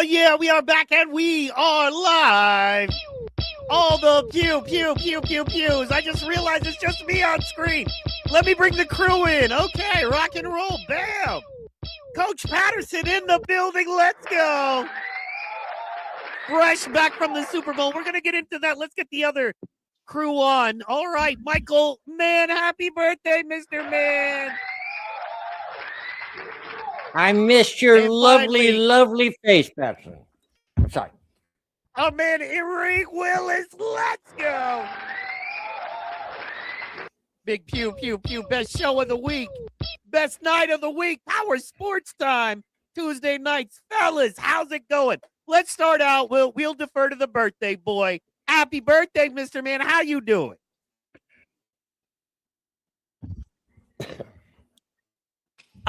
Yeah, we are back and we are live. All the pews. I just realized it's just me on screen. Let me bring the crew in. Okay, rock and roll. Bam. Coach Patterson in the building. Let's go. Fresh back from the Super Bowl. We're going to get into that. Let's get the other crew on. All right, Michael Mann. Happy birthday, Mr. Mann. I missed your And lovely, finally, lovely face, Patterson. Sorry. Oh, man, Eric Willis. Let's go. Big pew. Best show of the week. Best night of the week. Power Sports Time. Tuesday nights. Fellas, how's it going? Let's start out. We'll defer to the birthday boy. Happy birthday, Mr. Man. How you doing?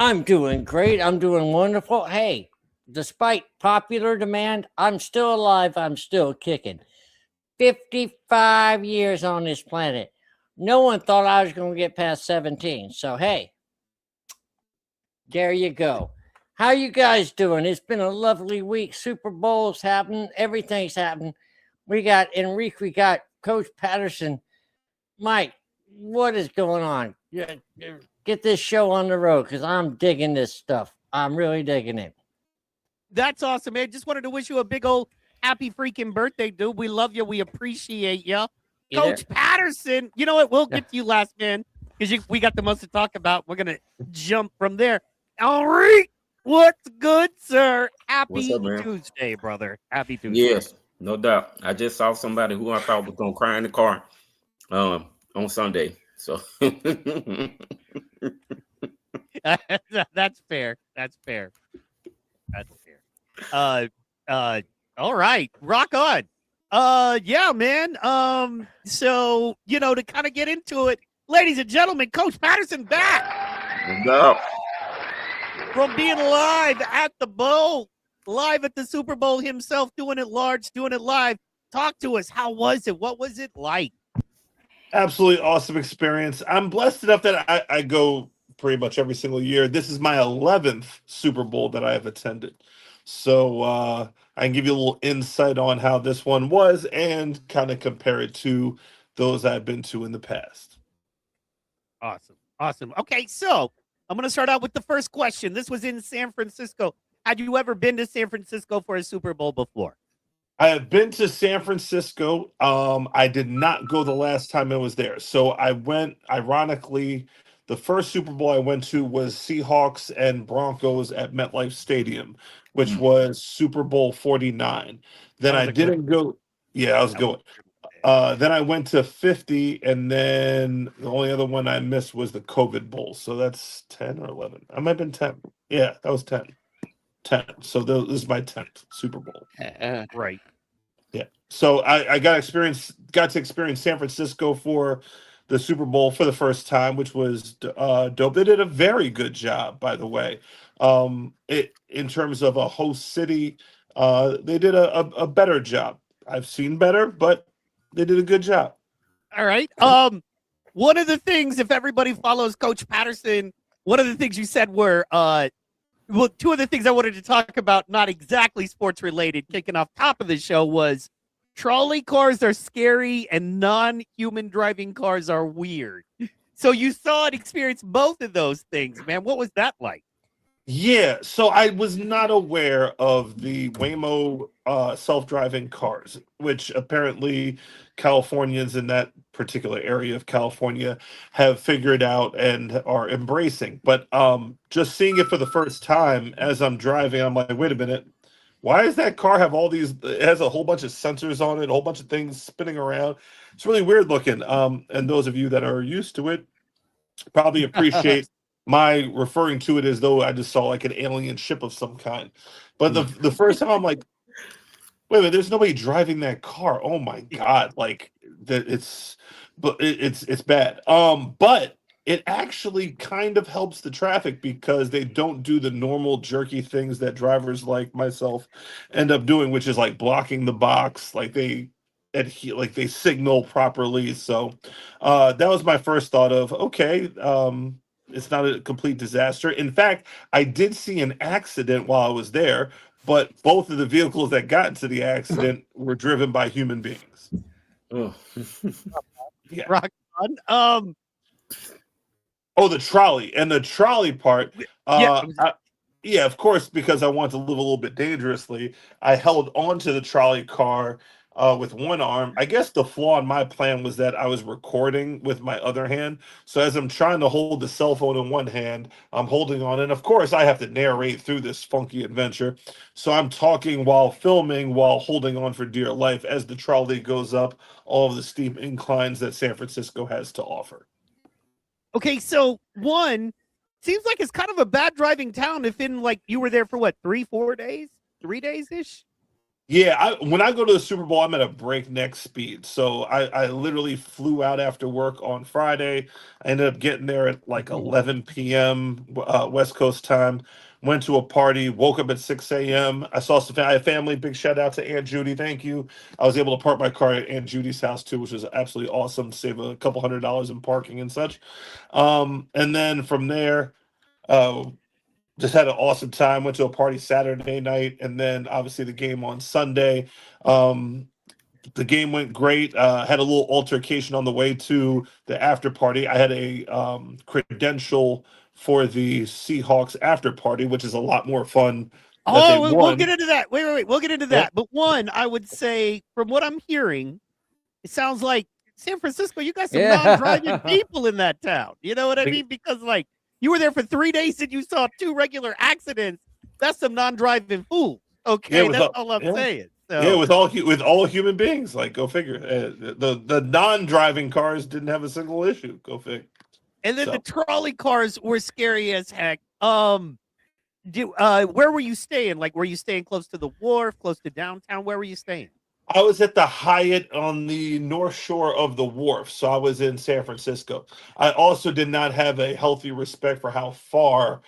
I'm doing great. I'm doing wonderful. Hey, despite popular demand, I'm still alive. I'm still kicking. 55 years on this planet. No one thought I was going to get past 17. So, hey, there you go. How you guys doing? It's been a lovely week. Super Bowl's happening. Everything's happening. We got Enrique. We got Coach Patterson. Mike, what is going on? Get this show on the road because I'm digging this stuff. I'm really digging it. That's awesome, man. Just wanted to wish you a big old happy freaking birthday, dude. We love you. We appreciate you. Coach Patterson, you know what? We'll get to you last, man, because we got the most to talk about. We're going to jump from there. Enrique, what's good, sir? Happy Tuesday, brother. Happy Tuesday. Yes, no doubt. I just saw somebody who I thought was going to cry in the car on Sunday. So that's fair. All right. Rock on. Yeah, man. So, to kind of get into it, ladies and gentlemen, Coach Patterson back. No. From being live at the bowl, live at the Super Bowl himself, doing it large, doing it live. Talk to us. How was it? What was it like? Absolutely awesome experience. I'm blessed enough that I go pretty much every single year. This is my 11th Super Bowl that I have attended. So I can give you a little insight on how this one was and kind of compare it to those I've been to in the past. Awesome. Okay, so I'm going to start out with the first question. This was in San Francisco. Had you ever been to San Francisco for a Super Bowl before? I have been to San Francisco. I did not go the last time I was there. So I went, ironically, the first Super Bowl I went to was Seahawks and Broncos at MetLife Stadium, which was Super Bowl 49. Then I didn't go. Yeah, I was going. Then I went to 50, and then the only other one I missed was the COVID Bowl. So that's 10 or 11. I might have been 10. Yeah, that was 10. 10. So this is my 10th Super Bowl. Right. Yeah. So I got to experience San Francisco for the Super Bowl for the first time, which was dope. They did a very good job, by the way. In terms of a host city, they did a better job. I've seen better, but they did a good job. All right. One of the things, if everybody follows Coach Patterson, one of the things you said were two of the things I wanted to talk about, not exactly sports related, kicking off top of the show, was trolley cars are scary and non-human driving cars are weird. So you saw and experienced both of those things, man. What was that like? Yeah, so I was not aware of the Waymo self-driving cars, which apparently Californians in that particular area of California have figured out and are embracing. But just seeing it for the first time as I'm driving, I'm like, wait a minute, why does that car have all these? It has a whole bunch of sensors on it, a whole bunch of things spinning around. It's really weird looking. And those of you that are used to it probably appreciate my referring to it as though I just saw like an alien ship of some kind. But the first time I'm like, wait a minute, there's nobody driving that car. Oh my God. Like that it's bad. But it actually kind of helps the traffic because they don't do the normal jerky things that drivers like myself end up doing, which is like blocking the box, like they signal properly. So that was my first thought of, okay, it's not a complete disaster. In fact, I did see an accident while I was there, but both of the vehicles that got into the accident were driven by human beings. Oh. Yeah. Rock on. The trolley and the trolley part. Yeah, of course, because I wanted to live a little bit dangerously, I held onto the trolley car with one arm. I guess the flaw in my plan was that I was recording with my other hand. So as I'm trying to hold the cell phone in one hand, I'm holding on. And of course, I have to narrate through this funky adventure. So I'm talking while filming, while holding on for dear life as the trolley goes up all of the steep inclines that San Francisco has to offer. Okay, so one, seems like it's kind of a bad driving town if you were there for what, 3-4 days? 3 days-ish? Yeah, when I go to the Super Bowl, I'm at a breakneck speed. So I literally flew out after work on Friday. I ended up getting there at like 11 p.m. West Coast time. Went to a party, woke up at 6 a.m. I saw some family. Big shout out to Aunt Judy. Thank you. I was able to park my car at Aunt Judy's house too, which was absolutely awesome. Save a couple $100 in parking and such. And then from there, just had an awesome time. Went to a party Saturday night, and then obviously the game on Sunday. The game went great. Had a little altercation on the way to the after party. I had a credential for the Seahawks after party, which is a lot more fun. We'll get into that. Wait. We'll get into that. But one, I would say, from what I'm hearing, it sounds like San Francisco, you got some non-driving people in that town. You know what I mean? Because you were there for 3 days and you saw 2 regular accidents. That's some non-driving fools. Okay, that's all I'm saying. So. Yeah, with all human beings. Like, go figure. The non-driving cars didn't have a single issue. Go figure. And then the trolley cars were scary as heck. Where were you staying? Like, were you staying close to the wharf, close to downtown? Where were you staying? I was at the Hyatt on the north shore of the wharf, so I was in San Francisco. I also did not have a healthy respect for how far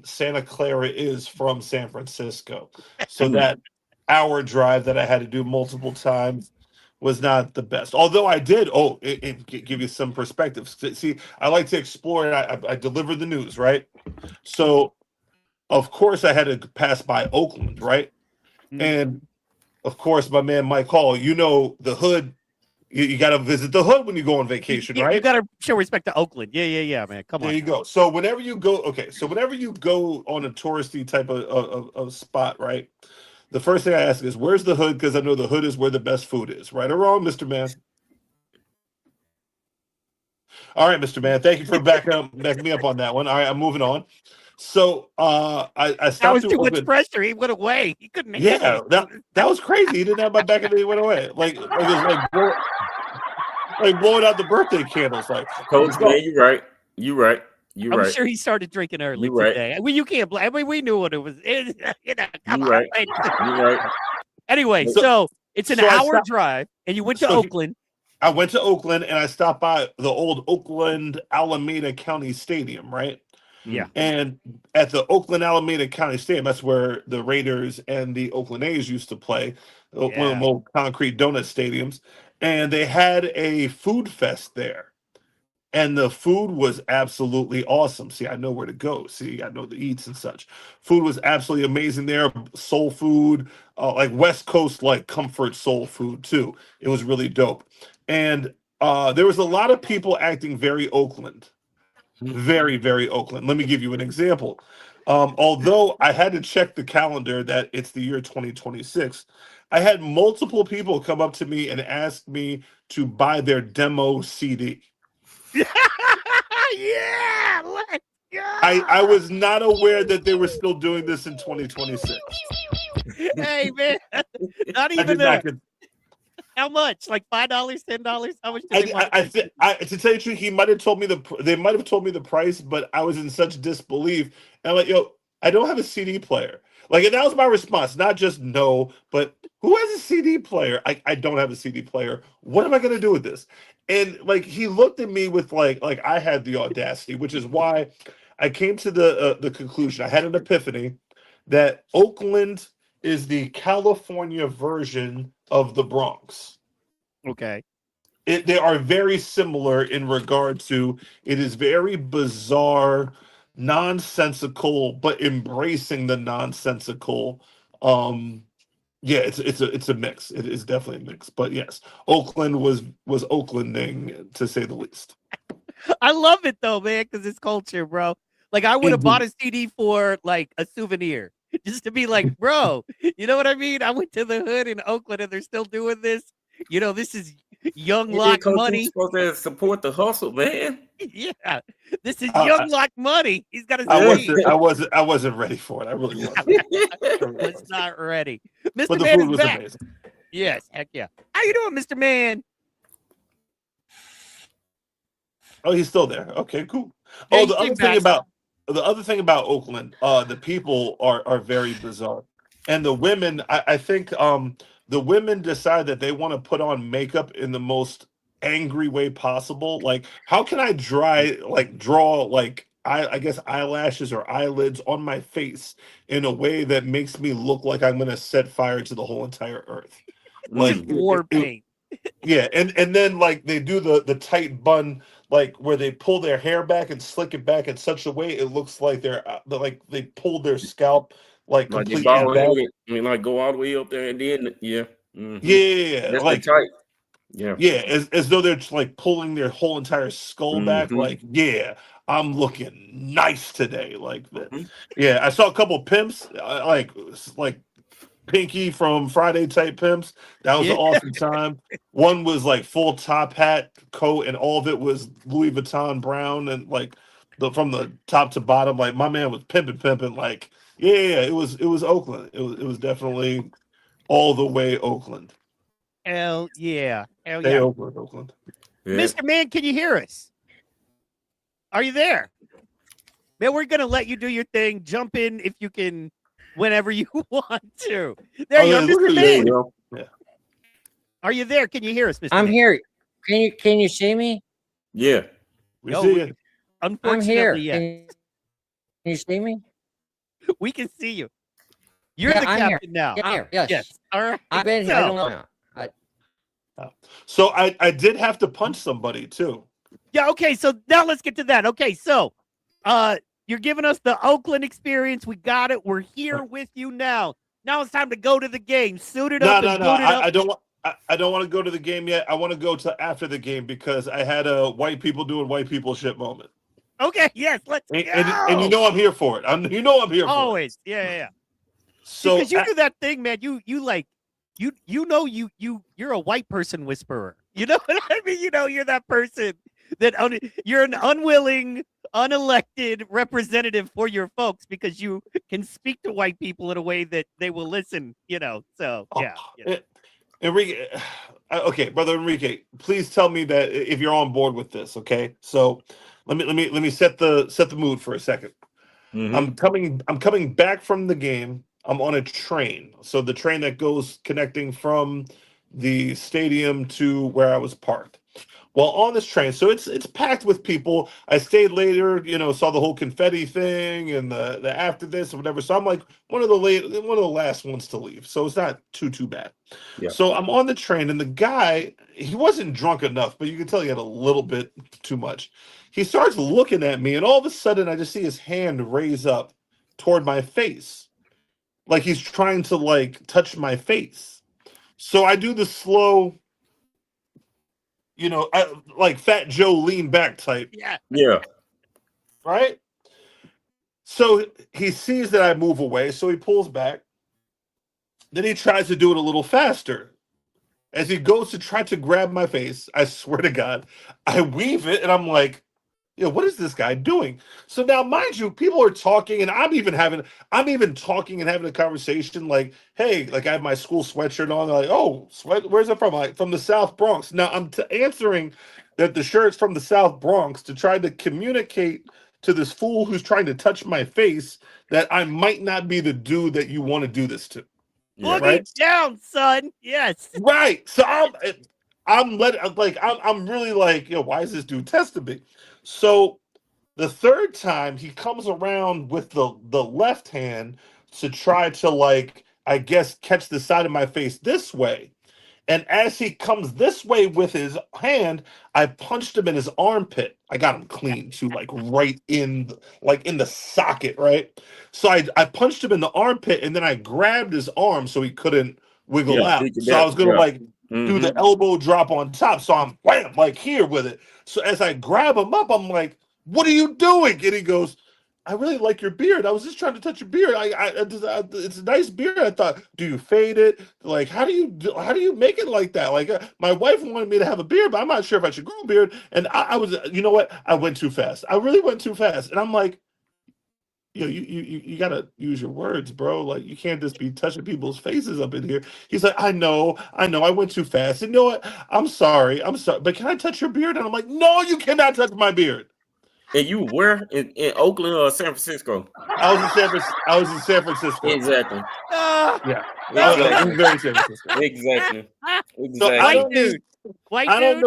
Santa Clara is from San Francisco. So that hour drive that I had to do multiple times was not the best. Although I did, give you some perspective. See, I like to explore, and I deliver the news, right? So, of course, I had to pass by Oakland, right? Mm-hmm. And of course, my man Mike Hall, the hood. You got to visit the hood when you go on vacation, right? You got to show respect to Oakland. Yeah, man. Come on. There you go. So whenever you go on a touristy type of spot, right? The first thing I ask is, where's the hood? Because I know the hood is where the best food is. Right or wrong, Mr. Man? All right, Mr. Man. Thank you for backing me up on that one. All right, I'm moving on. So I stopped. That was too much pressure. He went away. He couldn't. Yeah, that was crazy. He didn't have my back and he went away. Like blowing out the birthday candles. Like, Coach, man, you're right. I'm sure he started drinking early today. Well, you can't blame. I mean, we knew what it was. Come on. You're right. Anyway, so it's an hour drive, and you went to Oakland. I went to Oakland, and I stopped by the old Oakland Alameda County Stadium, right? Yeah. And at the Oakland Alameda County Stadium, that's where the Raiders and the Oakland A's used to play, one of the old concrete donut stadiums. And they had a food fest there. And the food was absolutely awesome. See, I know where to go. See, I know the eats and such. Food was absolutely amazing there. Soul food, like West Coast, like comfort soul food too. It was really dope. And there was a lot of people acting very Oakland. Very, very Oakland. Let me give you an example. Although I had to check the calendar that it's the year 2026, I had multiple people come up to me and ask me to buy their demo CD. Yeah, let's go. I was not aware that they were still doing this in 2026. Hey, man, not even how much? Like $5, $10? How much? To tell you the truth, they might have told me the price, but I was in such disbelief. And I'm like, yo, I don't have a CD player. Like, and that was my response. Not just no, but who has a CD player? I don't have a CD player. What am I going to do with this? And like, he looked at me with like I had the audacity, which is why I came to the conclusion. I had an epiphany that Oakland is the California version of the Bronx. Okay. They are very similar in regard to, it is very bizarre, nonsensical, but embracing the nonsensical Yeah, it's a mix. It is definitely a mix. But yes, Oakland was Oaklanding to say the least. I love it though, man, because it's culture, bro. Like I would have bought Indeed. a CD for like a souvenir, just to be like, bro, you know what I mean? I went to the hood in Oakland and they're still doing this. You know, this is young Yeah, lock coach, you money. supposed to support the hustle, man. Yeah, this is I, young lock money. He's got a I Yeah. CD. wasn't ready for it. I really wasn't. I really Was wasn't. not ready. But Mr. the Man food is was back. amazing. Yes, heck yeah. How you doing, Mr. Man? Oh, he's still there. Okay, cool. Yeah, Oh, he came back. the other thing about Oakland, the people are very bizarre, and the women. I think the women decide that they want to put on makeup in the most angry way possible. Like, how can I draw like I guess eyelashes or eyelids on my face in a way that makes me look like I'm going to set fire to the whole entire earth? Like, Just war paint. yeah, and then like they do the tight bun, like where they pull their hair back and slick it back in such a way it looks like like they pulled their scalp like Like they completely ball back. headed. I mean, like go all the way up there and then yeah. Yeah, That's the like type. Yeah. yeah, as though they're just, like pulling their whole entire skull back. Mm-hmm. Like, yeah, I'm looking nice today. Like that. Mm-hmm. Yeah, I saw a couple pimps, like Pinky from Friday type pimps. That was Yeah. an awesome time. One was like full top hat, coat, and all of it was Louis Vuitton brown and like from the top to bottom. Like my man was pimping. Like yeah, it was Oakland. It was definitely all the way Oakland. Hell yeah. Hell Stay yeah. Oakland. Yeah. Mr. Man, can you hear us? Are you there? Man, we're gonna let you do your thing. Jump in if you can, whenever you want to. There you are, look Mr. at Man. you. Are you there? Can you hear us, Mr. I'm Man? here. Can you see me? Yeah. We No, see it. I'm Unfortunately, here. yeah. Can you see me? We can see you. You're Yeah, the I'm here. captain now. Yeah, here. Yes. Yes. All right. I've been here. I don't know. So I did have to punch somebody too. Yeah, okay, so now let's get to that. Okay, so you're giving us the Oakland experience. We got it. We're here with you now. Now it's time to go to the game. Suit it up and boot it up. I don't want. I don't want to go to the game yet. I want to go to after the game because I had a white people doing white people shit moment. Okay, yes, let's go. And you know I'm here for it. I'm here for it. Always. Yeah. So Because you do that thing, man. You're a white person whisperer. You know what I mean? You know, you're that person that you're an unwilling, unelected representative for your folks because you can speak to white people in a way that they will listen, you know. So yeah. Enrique, okay, brother Enrique, please tell me that if you're on board with this. Okay, so let me set the mood for a 2nd. Mm-hmm. I'm coming back from the game. I'm on a train, so the train that goes connecting from the stadium to where I was parked. Well, on this train, so it's packed with people. I stayed later, saw the whole confetti thing and the after this or whatever. So I'm like one of the last ones to leave. So it's not too bad. Yeah. So I'm on the train, and the guy, he wasn't drunk enough, but you can tell he had a little bit too much. He starts looking at me, and all of a sudden, I just see his hand raise up toward my face, like he's trying to like touch my face. So I do the slow, like Fat Joe lean back type. Yeah. Right? So he sees that I move away, so he pulls back. Then he tries to do it a little faster. As he goes to try to grab my face, I swear to God, I weave it, and I'm like, what is this guy doing? So now, mind you, people are talking, and I'm even talking and having a conversation like, hey, like I have my school sweatshirt on. They're like, oh, where's it from? Like, from the South Bronx. Now I'm answering that the shirt's from the South Bronx to try to communicate to this fool who's trying to touch my face that I might not be the dude that you want to do this to. Yeah. Look down, son. Yes. Right. So I'm really like, why is this dude testing me? So the third time he comes around with the left hand to try to, like, I guess, catch the side of my face this way. And as he comes this way with his hand, I punched him in his armpit. I got him clean too, like right in the socket, right? So I punched him in the armpit, and then I grabbed his arm so he couldn't wiggle out. So I was gonna do the elbow drop on top. So I'm wham, like here with it. So as I grab him up, I'm like, "What are you doing?" And he goes, "I really like your beard. I was just trying to touch your beard. It's a nice beard." I thought, "Do you fade it? Like, how do you make it like that?" Like, my wife wanted me to have a beard, but I'm not sure if I should grow a beard. And I was, you know what? I went too fast. I really went too fast. And I'm like, you gotta use your words, bro. Like, you can't just be touching people's faces up in here. He's like, I know, I went too fast. And you know what? I'm sorry, but can I touch your beard? And I'm like, no, you cannot touch my beard. And you were in Oakland or San Francisco? I was in San Francisco. Exactly. Yeah. Exactly. I'm very San Francisco. Exactly. So White I don't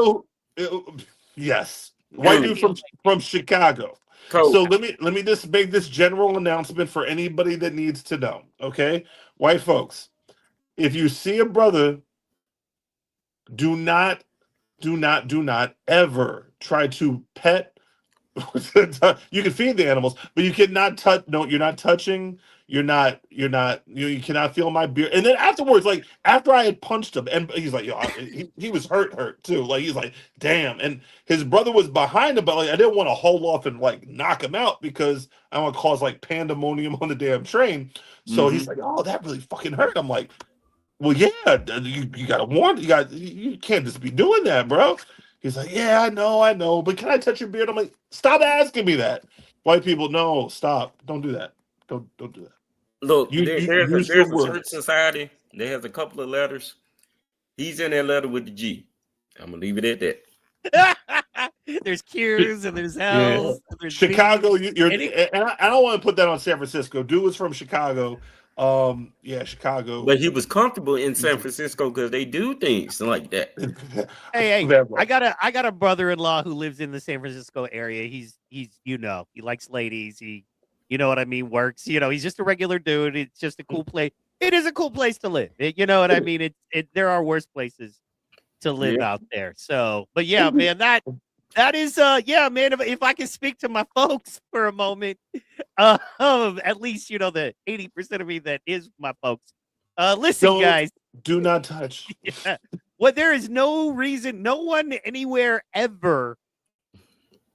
dude. know. Yes, white dude from Chicago. Cool. So let me just make this general announcement for anybody that needs to know. Okay, white folks, if you see a brother, do not ever try to pet. You can feed the animals, but you cannot touch. No, you're not touching. You cannot feel my beard. And then afterwards, like after I had punched him, and he's like, he was hurt too. Like he's like, damn. And his brother was behind him, but like I didn't want to hold off and like knock him out because I want to cause like pandemonium on the damn train. So he's like, oh, that really fucking hurt. I'm like, well, yeah, you gotta warn. You can't just be doing that, bro. He's like, yeah, I know, but can I touch your beard? I'm like, stop asking me that. White people, no, stop. Don't do that. Don't do that. Look, there's a church society that has a couple of letters. He's in that letter with the G. I'm going to leave it at that. There's Q's and there's L's. Yeah. There's Chicago, and I don't want to put that on San Francisco. Dude was from Chicago. Chicago. But he was comfortable in San Francisco because they do things like that. Hey, I got a brother-in-law who lives in the San Francisco area. He's he likes ladies. He, you know what I mean, works. He's just a regular dude. It's just a cool place. It is a cool place to live. You know what I mean? There are worse places to live out there. So, but yeah, man, that is man, if I can speak to my folks for a moment, at least the 80% of me that is my folks. Listen, guys, do not touch. Yeah. Well, there is no reason, no one anywhere ever,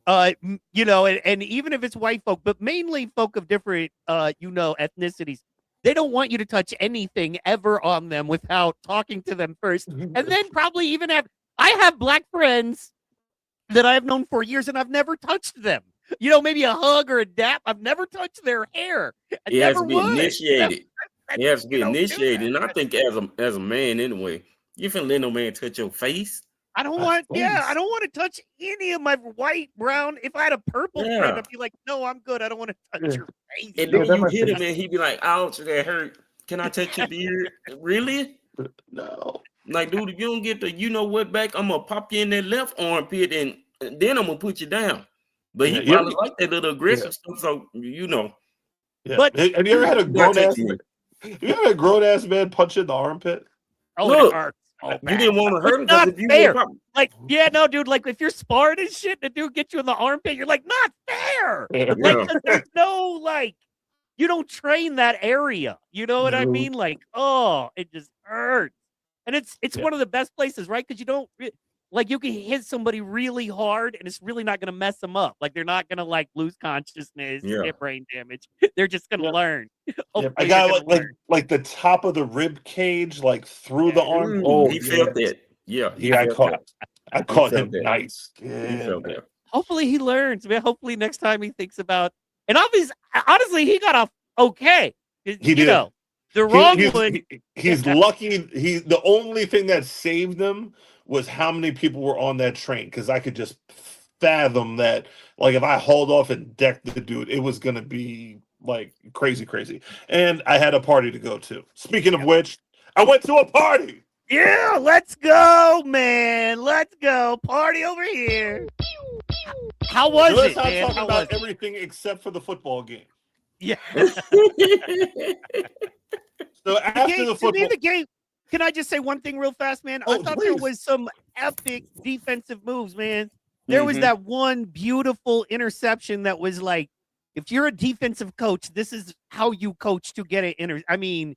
and even if it's white folk, but mainly folk of different ethnicities, they don't want you to touch anything ever on them without talking to them first, and then probably even I have black friends that I've known for years, and I've never touched them. Maybe a hug or a dap. I've never touched their hair. It has to be initiated. It has to be initiated. And I think as a man anyway, you finna let no man touch your face. I don't want to touch any of my white, brown. If I had a purple friend, I'd be like, no, I'm good. I don't want to touch your face. And then you hit him and he'd be like, ouch, that hurt. Can I touch your beard? Really? No. Like, dude, if you don't get the what back, I'm gonna pop you in that left armpit and then I'm gonna put you down. But he probably like that little aggressive stuff, so Yeah. But have you ever had a grown ass man punch in the armpit? Oh, look, it hurts. Oh, you didn't want to hurt him. Not if you fair. Like, no, dude. Like, if you're sparring and shit, the dude gets you in the armpit, you're like, not fair. Yeah. Like, there's no you don't train that area. You know what I mean? Like, it just hurts. And it's one of the best places, right? Because you don't you can hit somebody really hard, and it's really not going to mess them up. Like, they're not going to lose consciousness, get brain damage. They're just going to learn. I got like the top of the rib cage, like through the arm. He felt that. Yeah, I caught him that. nice. He felt that. Hopefully he learns, man. Hopefully next time he thinks about. And honestly, he got off okay. He did. The wrong one. He's lucky. The only thing that saved him was how many people were on that train, because I could just fathom that, like, if I hauled off and decked the dude, it was going to be like crazy. And I had a party to go to. Speaking of which, I went to a party. Yeah, let's go, man. Let's go. Party over here. How was it, man? Let's talk about everything except for the football game. Yeah. So after the football game, Can I just say one thing real fast, man? I thought there was some epic defensive moves, man. There was that one beautiful interception that was like, if you're a defensive coach, this is how you coach to get it. I mean,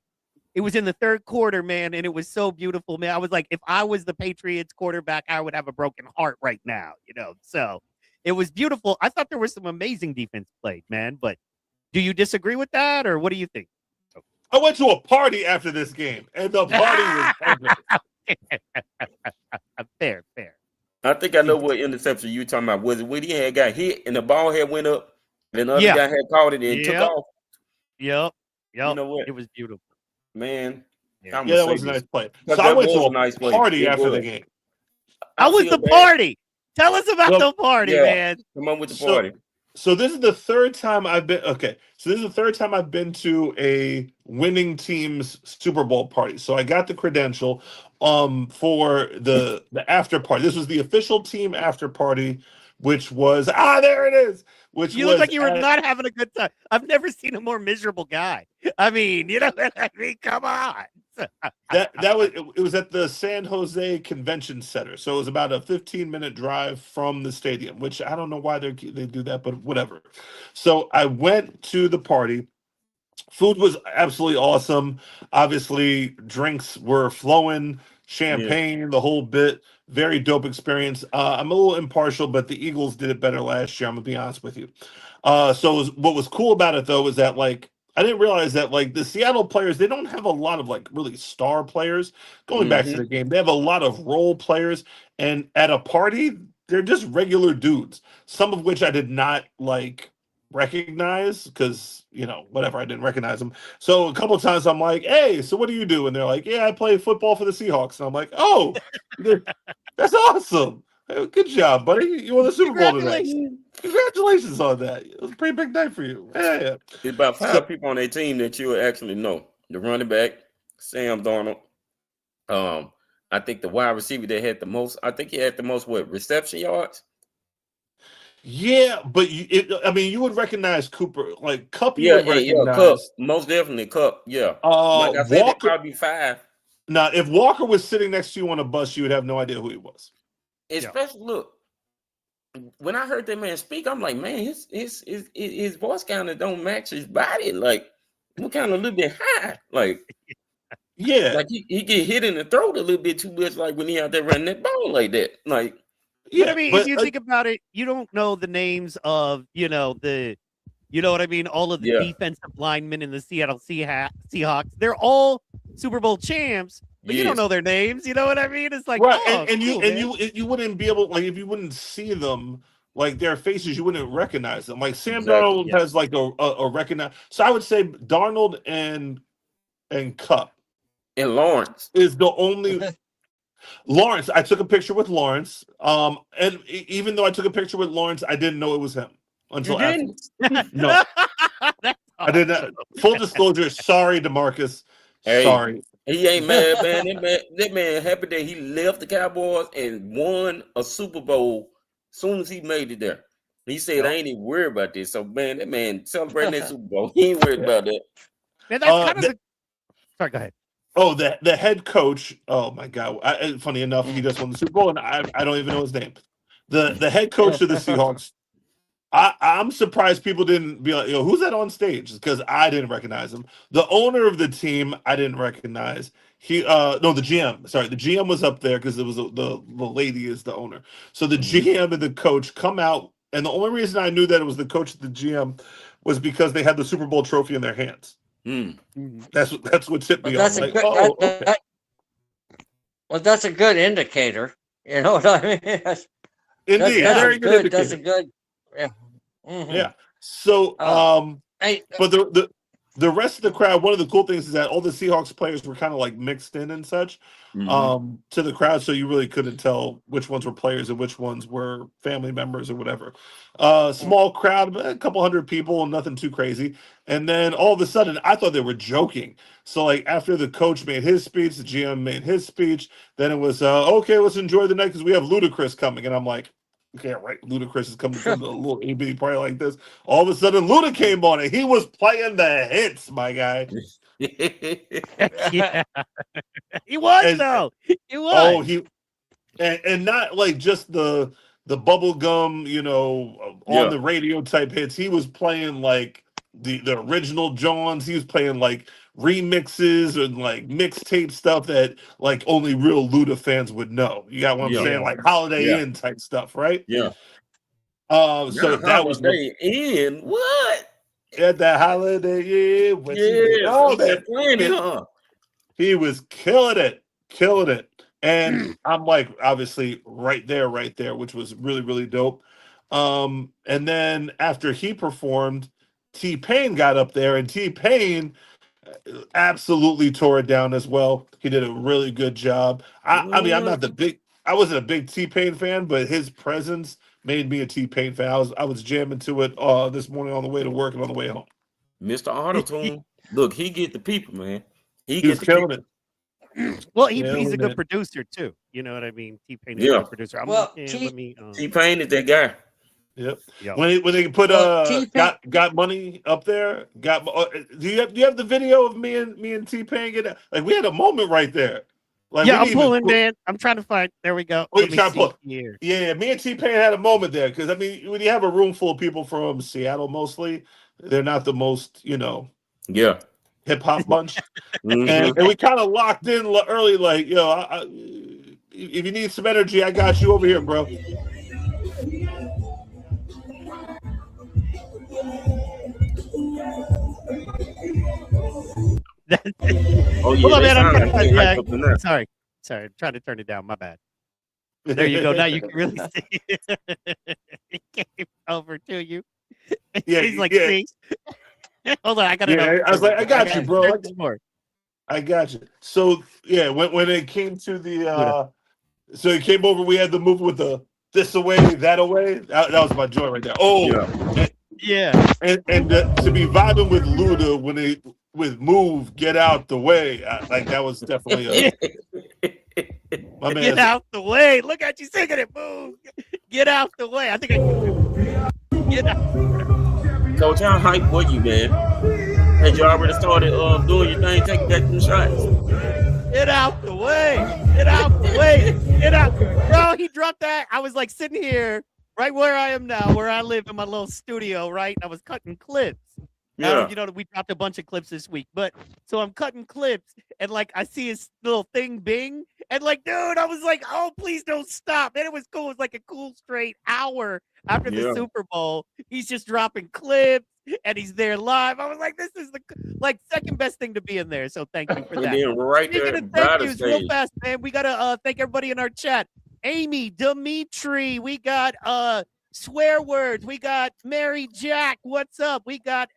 it was in the third quarter, man, and it was so beautiful, man. I was like, if I was the Patriots quarterback, I would have a broken heart right now, So it was beautiful. I thought there was some amazing defense played, man. But do you disagree with that, or what do you think? I went to a party after this game, and the party was fair. I think I know what interception you talking about. Was it when he had got hit and the ball had went up, and the other guy had caught it and took off? Yep. You know what? It was beautiful. Man. Yeah, that was a nice play. So I went to a party after the game. How was the party? Tell us about the party, man. Come on with the party. So this is the third time I've been to a winning team's Super Bowl party. So I got the credential for the after party. This was the official team after party, which was there it is. Which you look like you were not having a good time. I've never seen a more miserable guy. I mean, come on. It was at the San Jose Convention Center, so it was about a 15-minute drive from the stadium, which I don't know why they do that, but whatever. So I went to the party. Food was absolutely awesome. Obviously, drinks were flowing, champagne, the whole bit. Very dope experience. I'm a little impartial, but the Eagles did it better last year. I'm gonna be honest with you. So what was cool about it though is that I didn't realize that the Seattle players, they don't have a lot of really star players going back to the game. They have a lot of role players, and at a party, they're just regular dudes. Some of which I did not recognize because whatever, I didn't recognize them. So a couple of times I'm like, hey, so what do you do? And they're like, yeah, I play football for the Seahawks. And I'm like, oh, that's awesome. Good job, buddy. You won the Super Bowl today. Congratulations on that. It was a pretty big night for you. Yeah. There's about 5 people on their team that you actually know. The running back, Sam Darnold. I think the wide receiver that had the most. I think he had the most reception yards. Yeah, but you would recognize Cooper, Kupp. You would recognize. Kupp, most definitely Kupp. Yeah, like I said, Walker, probably 5. Now, if Walker was sitting next to you on a bus, you would have no idea who he was. Especially look, when I heard that man speak, I'm like, man, his voice kind of don't match his body. Like, we're kind of a little bit high. Like, yeah, like he get hit in the throat a little bit too much. Like when he out there running that ball like that. Like, yeah, I mean, if you think about it, you don't know the names of what I mean, all of the defensive linemen in the Seattle Seahawks. They're all Super Bowl champs. But you don't know their names, you know what I mean? It's like, right, you wouldn't be able, if you wouldn't see them, their faces, you wouldn't recognize them. Like Sam Darnold has a recognize. So I would say Darnold and Kupp and Lawrence is the only. Lawrence, I took a picture with Lawrence, and even though I took a picture with Lawrence, I didn't know it was him until after. No, I didn't. Full disclosure, sorry, DeMarcus. Sorry. He ain't mad, man. That man happy that he left the Cowboys and won a Super Bowl as soon as he made it there. He said, I ain't even worried about this. So, man, that man celebrating that Super Bowl. He ain't worried about that. Man, that's kind of sorry, go ahead. Oh, the head coach. Oh, my God. Funny enough, he just won the Super Bowl, and I don't even know his name. The head coach of the Seahawks, I'm surprised people didn't be like, who's that on stage? Because I didn't recognize him. The owner of the team, I didn't recognize. The GM. Sorry, the GM was up there because it was the lady is the owner. So the GM and the coach come out, and the only reason I knew that it was the coach and the GM was because they had the Super Bowl trophy in their hands. That's what tipped me off. Well, that's a good indicator. You know what I mean? Indeed, very good indicator. That's a good. Yeah. Yeah. So, but the rest of the crowd, one of the cool things is that all the Seahawks players were kind of mixed in and such to the crowd, so you really couldn't tell which ones were players and which ones were family members or whatever. Small crowd, a couple hundred people, nothing too crazy. And then all of a sudden, I thought they were joking. So, after the coach made his speech, the GM made his speech, then it was, okay, let's enjoy the night because we have Ludacris coming. And I'm like, okay, right. Ludacris is coming to a little ABD party like this. All of a sudden, Luda came on and he was playing the hits, my guy. Yeah, he was And, though. He was. oh, and not like just the bubble gum, on Yeah. the radio type hits. He was playing like the original Johns. He was playing like remixes and like mixtape stuff that like only real Luda fans would know. You got what I'm Yeah. saying? Like Holiday Yeah. Inn type stuff, right? Yeah. So that was Holiday in what? at that Holiday Inn. What you did? Yeah, Oh he man, kept playing it, huh? he was killing it. And I'm like, obviously, right there, which was really, really dope. And then after he performed, T-Pain got up there, and T-Pain absolutely tore it down as well. He did a really good job. I mean, I wasn't a big T-Pain fan, but his presence made me a T-Pain fan. I was jamming to it this morning on the way to work and on the way home. Mr. Autotune. Look, he get the people, man. He was killing it. Well, Yeah, he's a good man. producer too. You know what I mean? T-Pain is Yeah. a good producer. Well, let me. T-Pain is that guy. Yep. Yeah. When they put T-Pain- got money up there, do you have the video of me and T-Pain get like we had a moment right there. Like Yeah, we I'm didn't even pulling, man. I'm trying to find. There we go. Oh, Let you me trying to see pull? here. Yeah, me and T-Pain had a moment there because I mean when you have a room full of people from Seattle mostly, they're not the most Yeah. hip hop bunch, Mhm. and we kind of locked in early like if you need some energy, I got you over here, bro. Oh yeah, Hold on, that man. I'm sound trying like to he find, hyped up in there. sorry. I'm trying to turn it down. My bad. There you go. Now you can really see it came over to you. Yeah, He's like, yeah. see? Hold on, I got it. Yeah, I was like, I got you, bro. I I got you. So yeah, when it came to the so it came over, we had the move with the this away, that away. That was my joint right there. Oh, Yeah. and to be vibing with Luda when they with move, get out the way. Like that was definitely my man. Get out the way. Look at you singing it. Move. Get out the way. I think get out. Coach, how hype were you, man? Had you already started doing your thing, taking back them shots? Get out the way. Get out the way. Get out. Bro, he dropped that. I was like sitting here right where I am now, where I live in my little studio, right? I was cutting clips. Yeah. We dropped a bunch of clips this week, but so I'm cutting clips and like I see his little thing bing and like, dude, I was like, oh, please don't stop. Man, it was cool. It was like a cool straight hour after the Super Bowl. He's just dropping clips and he's there live. I was like, this is the second best thing to be in there. So thank you for that. And then right Speaking there, of by thank the yous, real stage. fast, man. We gotta thank everybody in our chat. Amy, Dimitri, we got swear words. We got Mary Jack. What's up? We got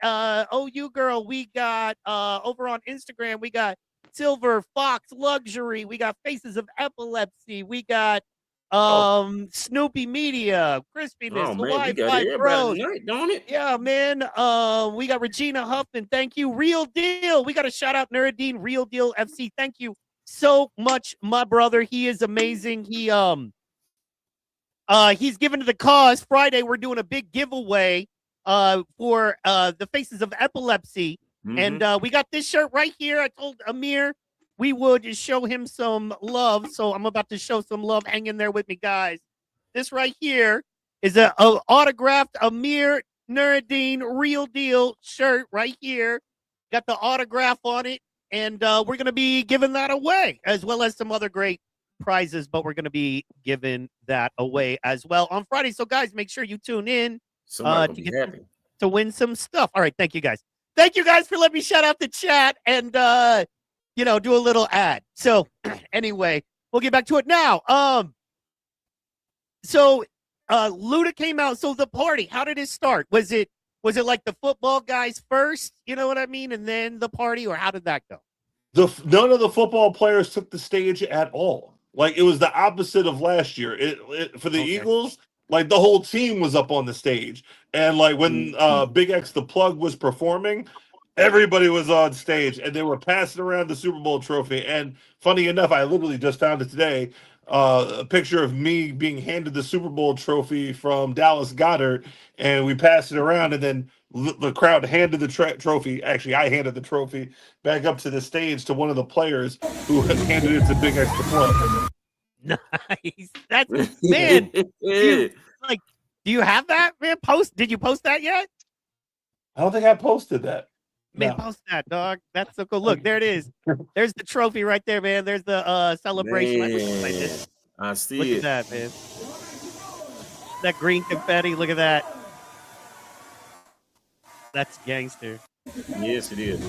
OU girl. We got over on Instagram. We got Silver Fox Luxury. We got Faces of Epilepsy. We got Snoopy Media, Crispiness, Oh man, Hawaii we got 5 everybody Bros. tonight, don't it? Yeah, man. We got Regina Huffman. Thank you. Real Deal. We got a shout out Nuruddin, Real Deal FC. Thank you so much, my brother. He is amazing. He's given to the cause. Friday, we're doing a big giveaway for the Faces of Epilepsy. Mhm. And we got this shirt right here. I told Amir we would show him some love. So I'm about to show some love. Hang in there with me, guys. This right here is a autographed Amir Nuruddin Real Deal shirt right here. Got the autograph on it. And we're going to be giving that away, as well as some other great prizes, but we're going to be giving that away as well on Friday. So, guys, make sure you tune in Somebody be happy. to win some stuff. All right, thank you, guys. Thank you, guys, for letting me shout out the chat and, do a little ad. So, anyway, we'll get back to it now. So, Luda came out. So, the party, how did it start? Was it like the football guys first, you know what I mean, and then the party, or how did that go? None of the football players took the stage at all. Like it was the opposite of last year. For the Eagles, like the whole team was up on the stage, and like when Big X the Plug was performing, everybody was on stage, and they were passing around the Super Bowl trophy. And funny enough, I literally just found it today. a picture of me being handed the Super Bowl trophy from Dallas Goedert, and we passed it around, and then the crowd handed the trophy. Actually, I handed the trophy back up to the stage to one of the players who handed it to Big Extra Play. Nice. That's man. Do you have that, man? Did you post that yet? I don't think I posted that. Man, No. post that, dog. That's so cool. Look, there it is. There's the trophy right there, man. There's the celebration. Man, I see Look it. at that, man. That green confetti. Look at that. That's gangster. Yes, it is.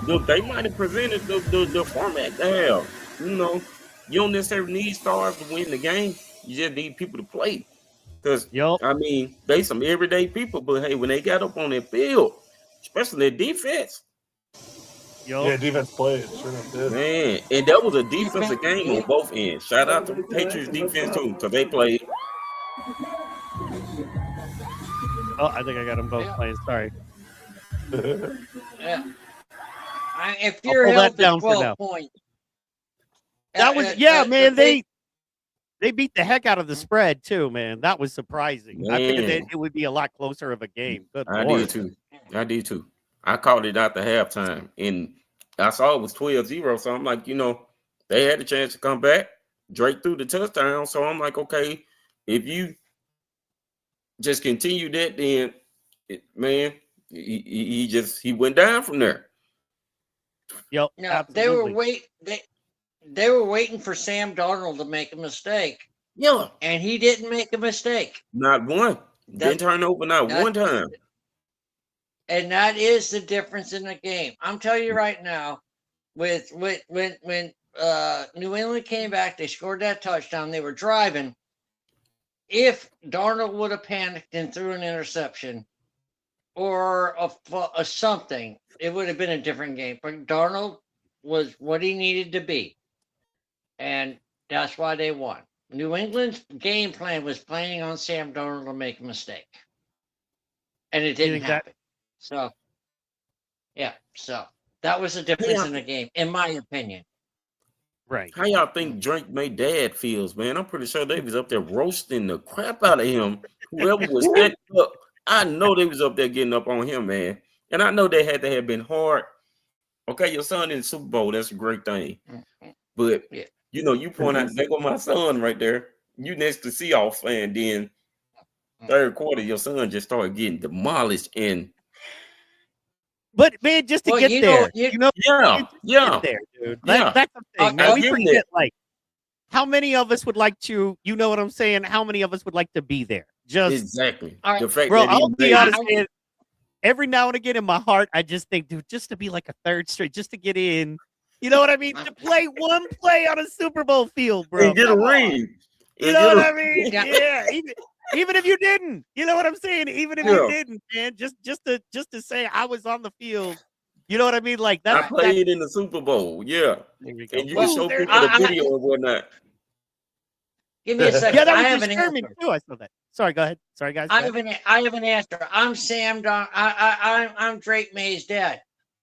Look, they might have presented the format they have. You know, you don't necessarily need stars to win the game. You just need people to play. Because, I mean, they some everyday people, but hey, when they got up on that field, especially their defense. Yeah, defense played. Sure enough did. Man, and that was a defensive game on both ends. Shout out to the Patriots defense, too, because they played. Oh, I think I got them both playing. Sorry. Yeah. If you're held to 12 points. That was, man, they beat the heck out of the spread, too, man. That was surprising. Man. I figured that it would be a lot closer of a game. Good I Lord. did, too. I called it out the halftime, and I saw it was 12-0, so I'm like, you know, they had a chance to come back. Drake threw the touchdown, so I'm like, okay, if you just continue that, then, he went down from there. Yep. No, absolutely. they were waiting for Sam Darnold to make a mistake. Yeah. And he didn't make a mistake. Not one. Didn't turn over not one time. And that is the difference in the game. I'm telling you right now, when New England came back, they scored that touchdown. They were driving. If Darnold would have panicked and threw an interception or a something, it would have been a different game. But Darnold was what he needed to be. And that's why they won. New England's game plan was planning on Sam Darnold to make a mistake. And it didn't happen. So that was the difference in the game, in my opinion. Right. How y'all think Drake made dad feels, man? I'm pretty sure they was up there roasting the crap out of him. Whoever was setting up, I know they was up there getting up on him, man. And I know they had to have been hard. Okay, your son in the Super Bowl, that's a great thing. But, you know, you point out, there go my son right there. You next to Seahawks fan, then third quarter, your son just started getting demolished. But, man, just to get there. Get there, dude. That's the thing. Man, we forget, how many of us would like to, you know what I'm saying? How many of us would like to be there? Just exactly. The fact bro, that I'll be honest, man. Every now and again in my heart, I just think, dude, just to be like a third straight, just to get in. You know what I mean? To play one play on a Super Bowl field, bro. And get a ring. You know what I mean? Yeah. Even if you didn't, you know what I'm saying? Even if you didn't, man, just to say I was on the field, you know what I mean? Like that. I played in the Super Bowl, yeah. And you can show people the video and whatnot. Give me a second. Yeah, that I was have an answer too. I saw that. Sorry, go ahead. Sorry, guys. I have an answer. I'm Sam Darnold. I'm Drake May's dad.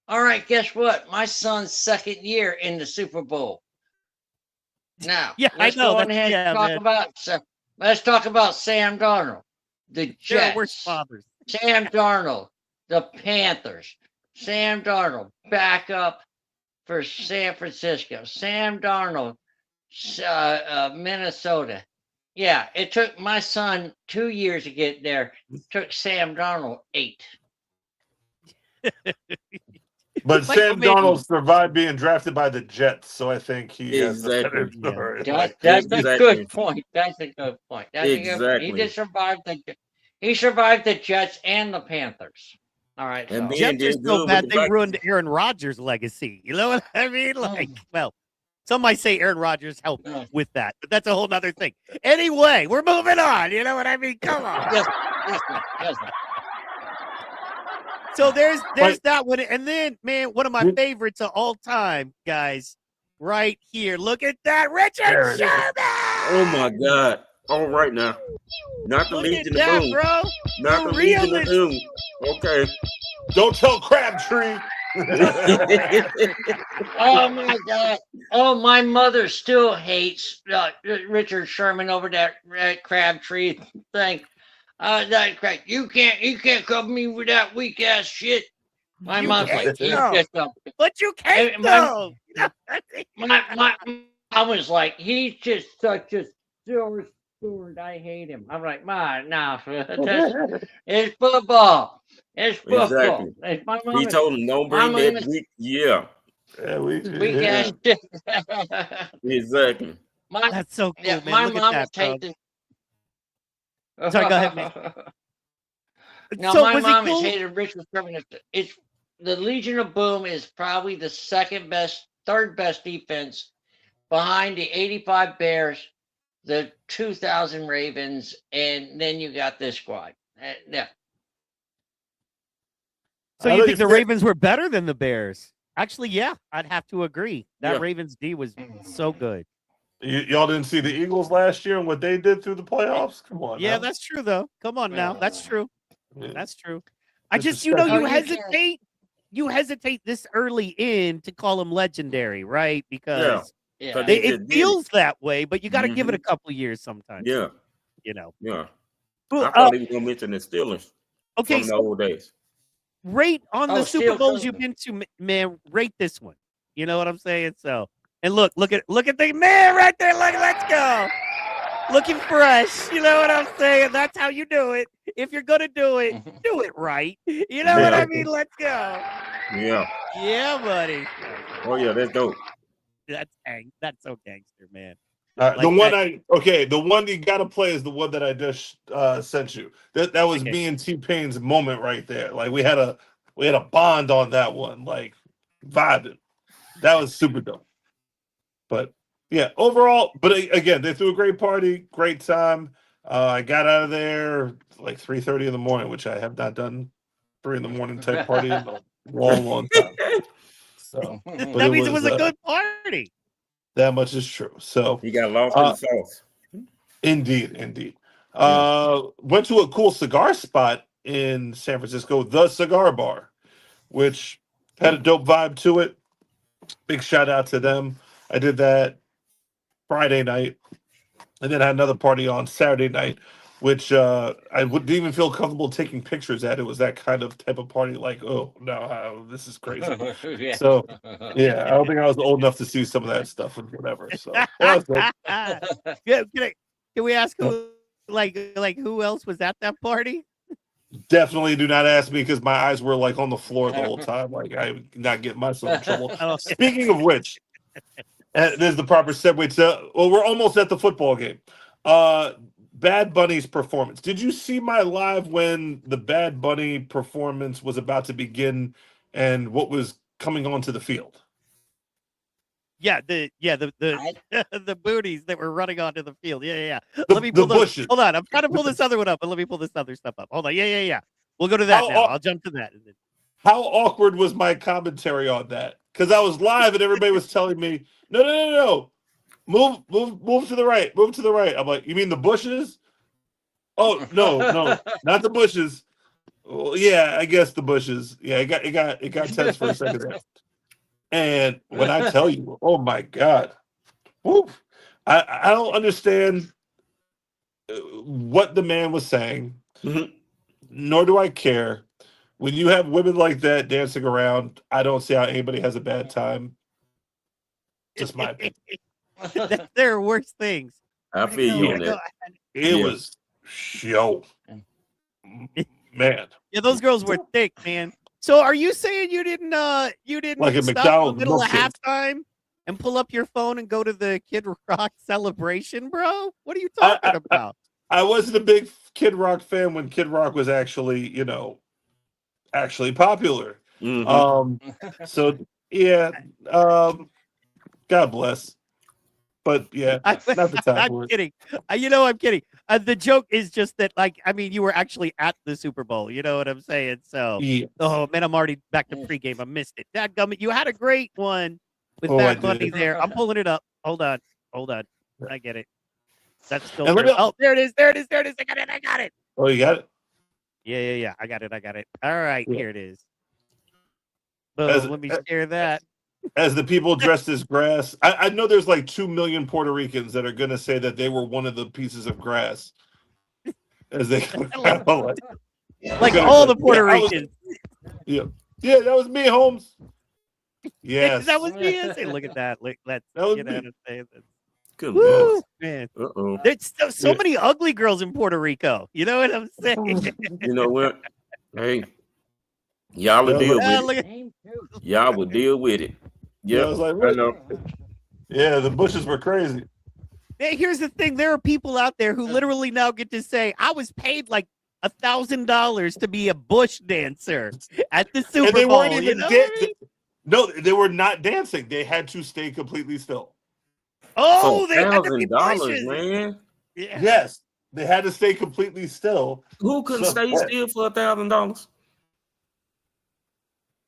All right, guess what? My son's second year in the Super Bowl. Now, let's go on ahead and talk about. Let's talk about Sam Darnold, the Jets. Worst fathers. Sam Darnold, the Panthers. Sam Darnold, backup for San Francisco. Sam Darnold, Minnesota. Yeah, it took my son 2 years to get there. It took Sam Darnold 8. But Sam Darnold survived being drafted by the Jets, so I think he has a better story. That's a good point. That's a good point. He just survived the Jets and the Panthers. All right. And so. Jets are so bad they ruined Aaron Rodgers' legacy. You know what I mean? Like, well, some might say Aaron Rodgers helped with that, but that's a whole nother thing. Anyway, we're moving on. You know what I mean? Come on. Yes. So there's that one. And then, man, one of my favorites of all time, guys, right here. Look at that. Richard Sherman. Oh, my God. All right now. Not the Legion of Boom. Bro. Not the Legion of Boom. Okay. Don't tell Crabtree. Oh my God! Oh, my mother still hates Richard Sherman over that Crabtree thing. That crap. You can't cover me with that weak ass shit. My You mom's can't like, he's though. just a. But you can't though. My I was like, he's just such a sore sport. I hate him. I'm like, nah, it's football. It's football. Exactly. It's my He mom. told him, don't My bring that mom weak. Yeah, weak ass shit. exactly. That's so cool, man. My Look at mom that, bro. hates Sorry, go ahead, man. No, So my was it mom has cool? hated Richard Sherman. It's the Legion of Boom is probably the third best defense behind the 85 Bears, the 2000 Ravens, and then you got this squad. Yeah. So you think the Ravens were better than the Bears? Actually, yeah, I'd have to agree. That Ravens D was so good. Y'all didn't see the Eagles last year and what they did through the playoffs? Come on. Yeah, now. that's true though. Come on now. That's true. Yeah. That's true. I just, Disrespect. you hesitate. You hesitate this early in to call them legendary, right? Because it feels that way, but you got to give it a couple years sometimes. Yeah. You know. Yeah. Well, I thought he was going to mention the Steelers from the old days. Rate on the Super Bowls you've been to, man. Rate this one. You know what I'm saying? So, and look at the man right there. Look, let's go. Looking fresh. You know what I'm saying? That's how you do it. If you're gonna do it right. You know what I mean? Let's go. Yeah. Yeah, buddy. Oh yeah, that's dope. That's so gangster, man. The one you gotta play is the one that I just sent you. That was me and T-Pain's moment right there. Like we had a bond on that one, like vibing. That was super dope. But yeah, overall, but again, they threw a great party, great time. I got out of there like 3:30 in the morning, which I have not done 3 in the morning type party in a long time. So that means it was a good party. That much is true. So you got lost in the sauce. Indeed. Went to a cool cigar spot in San Francisco, the Cigar Bar, which had a dope vibe to it. Big shout out to them. I did that Friday night, and then had another party on Saturday night, which I didn't even feel comfortable taking pictures at. It was that kind of type of party, like, oh no, this is crazy. So yeah, I don't think I was old enough to see some of that stuff and whatever. So can we ask who who else was at that party? Definitely do not ask me because my eyes were like on the floor the whole time. Like I'm not getting myself in trouble. Speaking of which, there's the proper segue to. Well, we're almost at the football game. Bad Bunny's performance. Did you see my live when the Bad Bunny performance was about to begin and what was coming onto the field? Yeah, the booties that were running onto the field. Yeah. Let me pull the bushes. Hold on, I'm trying to pull this other one up, but let me pull this other stuff up. Hold on. Yeah. We'll go to that now. I'll jump to that. How awkward was my commentary on that? Because I was live and everybody was telling me, no. Move to the right. Move to the right. I'm like, you mean the bushes? Oh, no, not the bushes. Well, yeah, I guess the bushes. Yeah, it got tense for a second there. And when I tell you, oh my God, whoop, I don't understand what the man was saying, nor do I care. When you have women like that dancing around, I don't see how anybody has a bad time. Just my opinion. There are worse things. I feel you on that. It was man. Yeah, those girls were thick, man. So are you saying you didn't like a stop McDonald's in the middle of milkshake. halftime and pull up your phone and go to the Kid Rock celebration, bro? What are you talking about? I wasn't a big Kid Rock fan when Kid Rock was actually popular. So yeah, God bless. But yeah, not the time I'm kidding. I'm kidding. The joke is just that, you were actually at the Super Bowl. You know what I'm saying? So, oh man, I'm already back to pregame. I missed it. Dadgummit, you had a great one with Bad Bunny there. I'm pulling it up. Hold on. I get it. That's still. Oh, there it is. I got it. Oh, you got it? Yeah. I got it. All right, here it is. Boom. Let me share that. As the people dressed as grass, I know there's like 2 million Puerto Ricans that are going to say that they were one of the pieces of grass as they like all the Puerto Ricans. Yeah, that was me, Holmes. Yes, that was me. Say, look at that. Look, let's get out of there. Good Woo, man. Uh-oh. There's so many ugly girls in Puerto Rico. You know what I'm saying? You know what? Hey, y'all will deal with it. Y'all will deal with it. Yeah, I was like, I know. Yeah, the bushes were crazy. Hey, here's the thing: there are people out there who literally now get to say, "I was paid like $1,000 to be a bush dancer at the Super And they Bowl." weren't even No, they were not dancing. They had to stay completely still. Oh, they had to be $1,000, man. Yeah. Yes, they had to stay completely still. Who couldn't stay still for $1,000?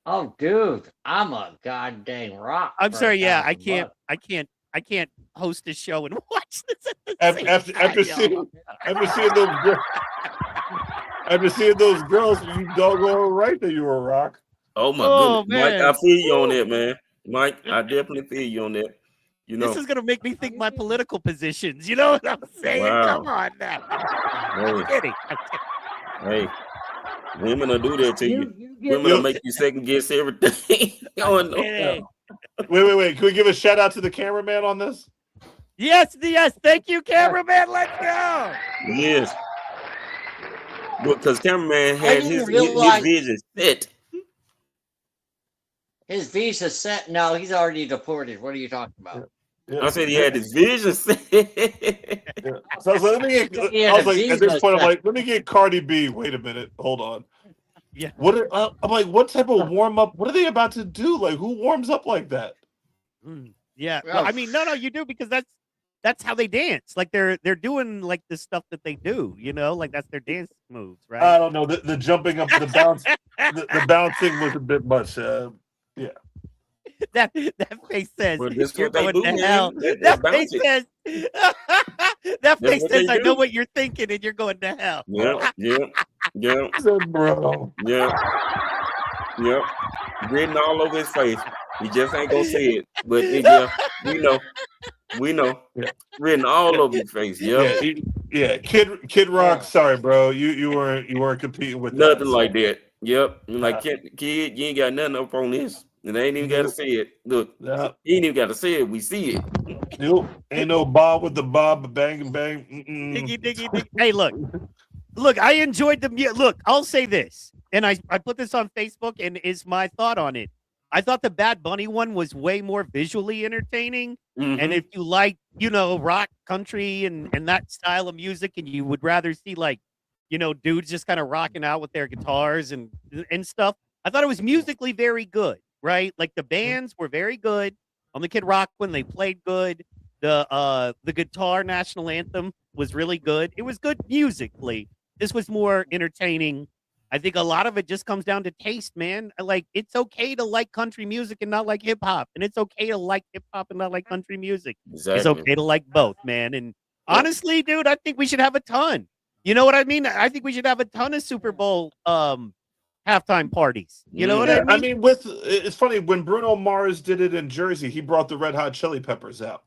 Oh, dude, I'm a goddamn rock. I'm sorry. Yeah, I can't host a show and watch this at the After seeing those girls, you doggone right that you were a rock. Oh my goodness, man. Mike, I feel you on that, man. Mike, I definitely feel you on that. You know, this is gonna make me think my political positions. You know what I'm saying? Wow. Come on now. Hey. I'm kidding. Hey, women will do that to you. Women will make you second guess everything. Wait. Can we give a shout out to the cameraman on this? Yes. Thank you, cameraman. Let's go. Yes. Because cameraman had his vision set. His visa set? No, he's already deported. What are you talking about? I said he had his vision set. So I was like, at this point, I'm like, let me get Cardi B. Wait a minute, hold on. Yeah. I'm like, what type of warm up? What are they about to do? Like, who warms up like that? Yeah. Well, I mean, no, you do, because that's how they dance. Like they're doing like the stuff that they do, you know, like that's their dance moves, right? I don't know. The jumping up, the bounce, the bouncing was a bit much. Yeah. That face says you're going to hell. That face says I know what you're thinking and you're going to hell. Yeah. Bro. Yeah. Written all over his face. He just ain't gonna say it, but we know. Yeah. Written all over his face. Yeah. Kid Rock. Sorry, bro. You weren't competing with nothing like that. Yep. Like kid, you ain't got nothing up on this. And they ain't even got to say it. Look, he ain't even got to say it. We see it. Nope. Ain't no Bob with the Bob, bang and bang. Diggy. Hey, look, I enjoyed the music. Look, I'll say this, and I put this on Facebook, and is my thought on it. I thought the Bad Bunny one was way more visually entertaining. Mm-hmm. And if you like, rock, country, and that style of music, and you would rather see like, dudes just kind of rocking out with their guitars and stuff, I thought it was musically very good. Right, like the bands were very good on the Kid Rock when they played good. The guitar national anthem was really good. It was good musically. This was more entertaining. I think a lot of it just comes down to taste, man. Like it's okay to like country music and not like hip hop, and it's okay to like hip hop and not like country music. Exactly. It's okay to like both, man. And honestly, dude, I think we should have a ton. You know what I mean? I think we should have a ton of Super Bowl halftime parties. You know what I mean? I mean, it's funny when Bruno Mars did it in Jersey, he brought the Red Hot Chili Peppers out.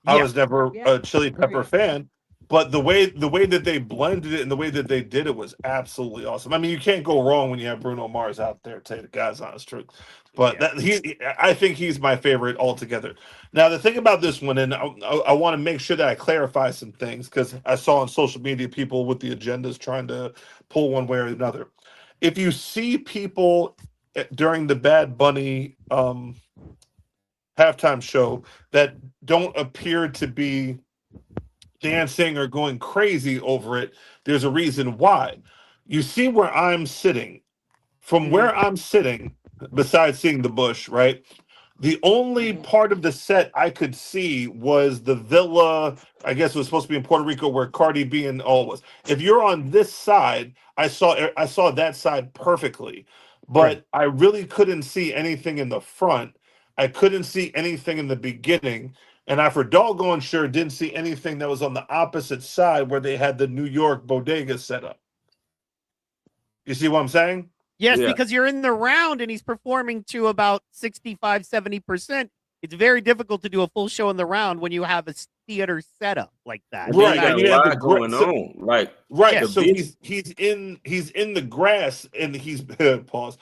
I was never a Chili Pepper fan, but the way that they blended it and the way that they did it was absolutely awesome. I mean, you can't go wrong when you have Bruno Mars out there. To tell you the God's honest truth, but I think he's my favorite altogether. Now, the thing about this one, and I want to make sure that I clarify some things because I saw on social media people with the agendas trying to pull one way or another. If you see people during the Bad Bunny halftime show that don't appear to be dancing or going crazy over it, there's a reason why. You see where I'm sitting. From where I'm sitting, besides seeing the bush, right? The only part of the set I could see was the villa. I guess it was supposed to be in Puerto Rico where Cardi B and all was. If you're on this side, I saw that side perfectly, but I really couldn't see anything in the front. I couldn't see anything in the beginning, and I for doggone sure didn't see anything that was on the opposite side where they had the New York bodega set up. You see what I'm saying? Yes, Yeah. because you're in the round and he's performing to about 65, 70%. It's very difficult to do a full show in the round when you have a theater setup like that. And then Right, you got and a you have lot going on. Like right. Yeah. So the he's in the grass and he's pause.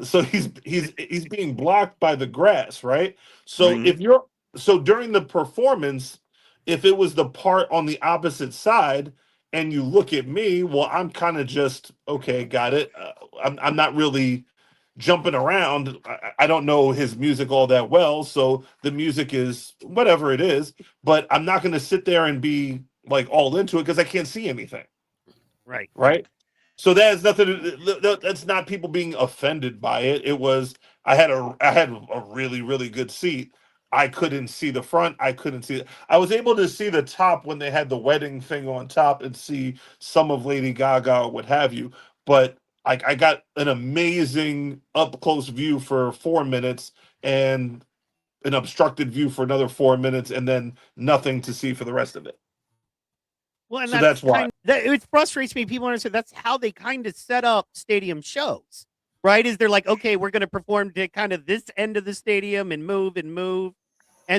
So he's being blocked by the grass, right? So Mhm. during the performance, if it was the part on the opposite side and you look at me, well, I'm kind of just okay, got it. I'm not really jumping around. I don't know his music all that well, so the music is whatever it is, but I'm not going to sit there and be like all into it because I can't see anything. Right. Right. So that has nothing that's not people being offended by it. It was I had a really, really good seat. I couldn't see the front. I couldn't see it. I was able to see the top when they had the wedding thing on top and see some of Lady Gaga or what have you. But I got an amazing up close view for 4 minutes and an obstructed view for another 4 minutes and then nothing to see for the rest of it. Well, and So that's why. it frustrates me. People understand that's how they kind of set up stadium shows, right? Is they're like, okay, we're going to perform to kind of this end of the stadium and move. And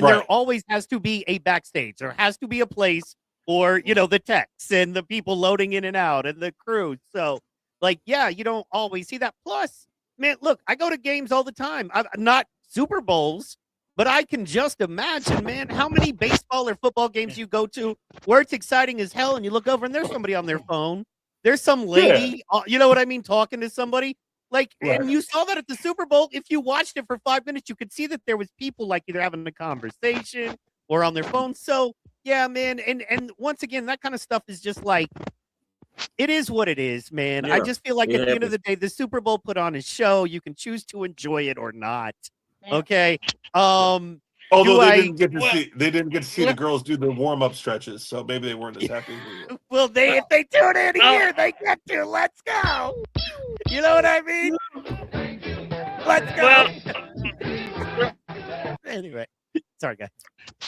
there Right. always has to be a backstage. There has to be a place for, the techs and the people loading in and out and the crew. So, like, yeah, you don't always see that. Plus, man, look, I go to games all the time. I'm not Super Bowls, but I can just imagine, man, how many baseball or football games you go to where it's exciting as hell and you look over and there's somebody on their phone. There's some lady, you know what I mean, talking to somebody. Like, Right. and you saw that at the Super Bowl. If you watched it for 5 minutes, you could see that there was people like either having a conversation or on their phone. So, yeah, man. And once again, that kind of stuff is just like, it is what it is, man. I Yeah, just feel like it at the end of happens. the day, the Super Bowl put on a show. You can choose to enjoy it or not. Okay. Do Although I? they didn't get to see the girls do the warm up stretches, so maybe they weren't as happy. Well, if they tune in here, they get to. Let's go. You know what I mean? Let's go. Anyway, sorry, guys.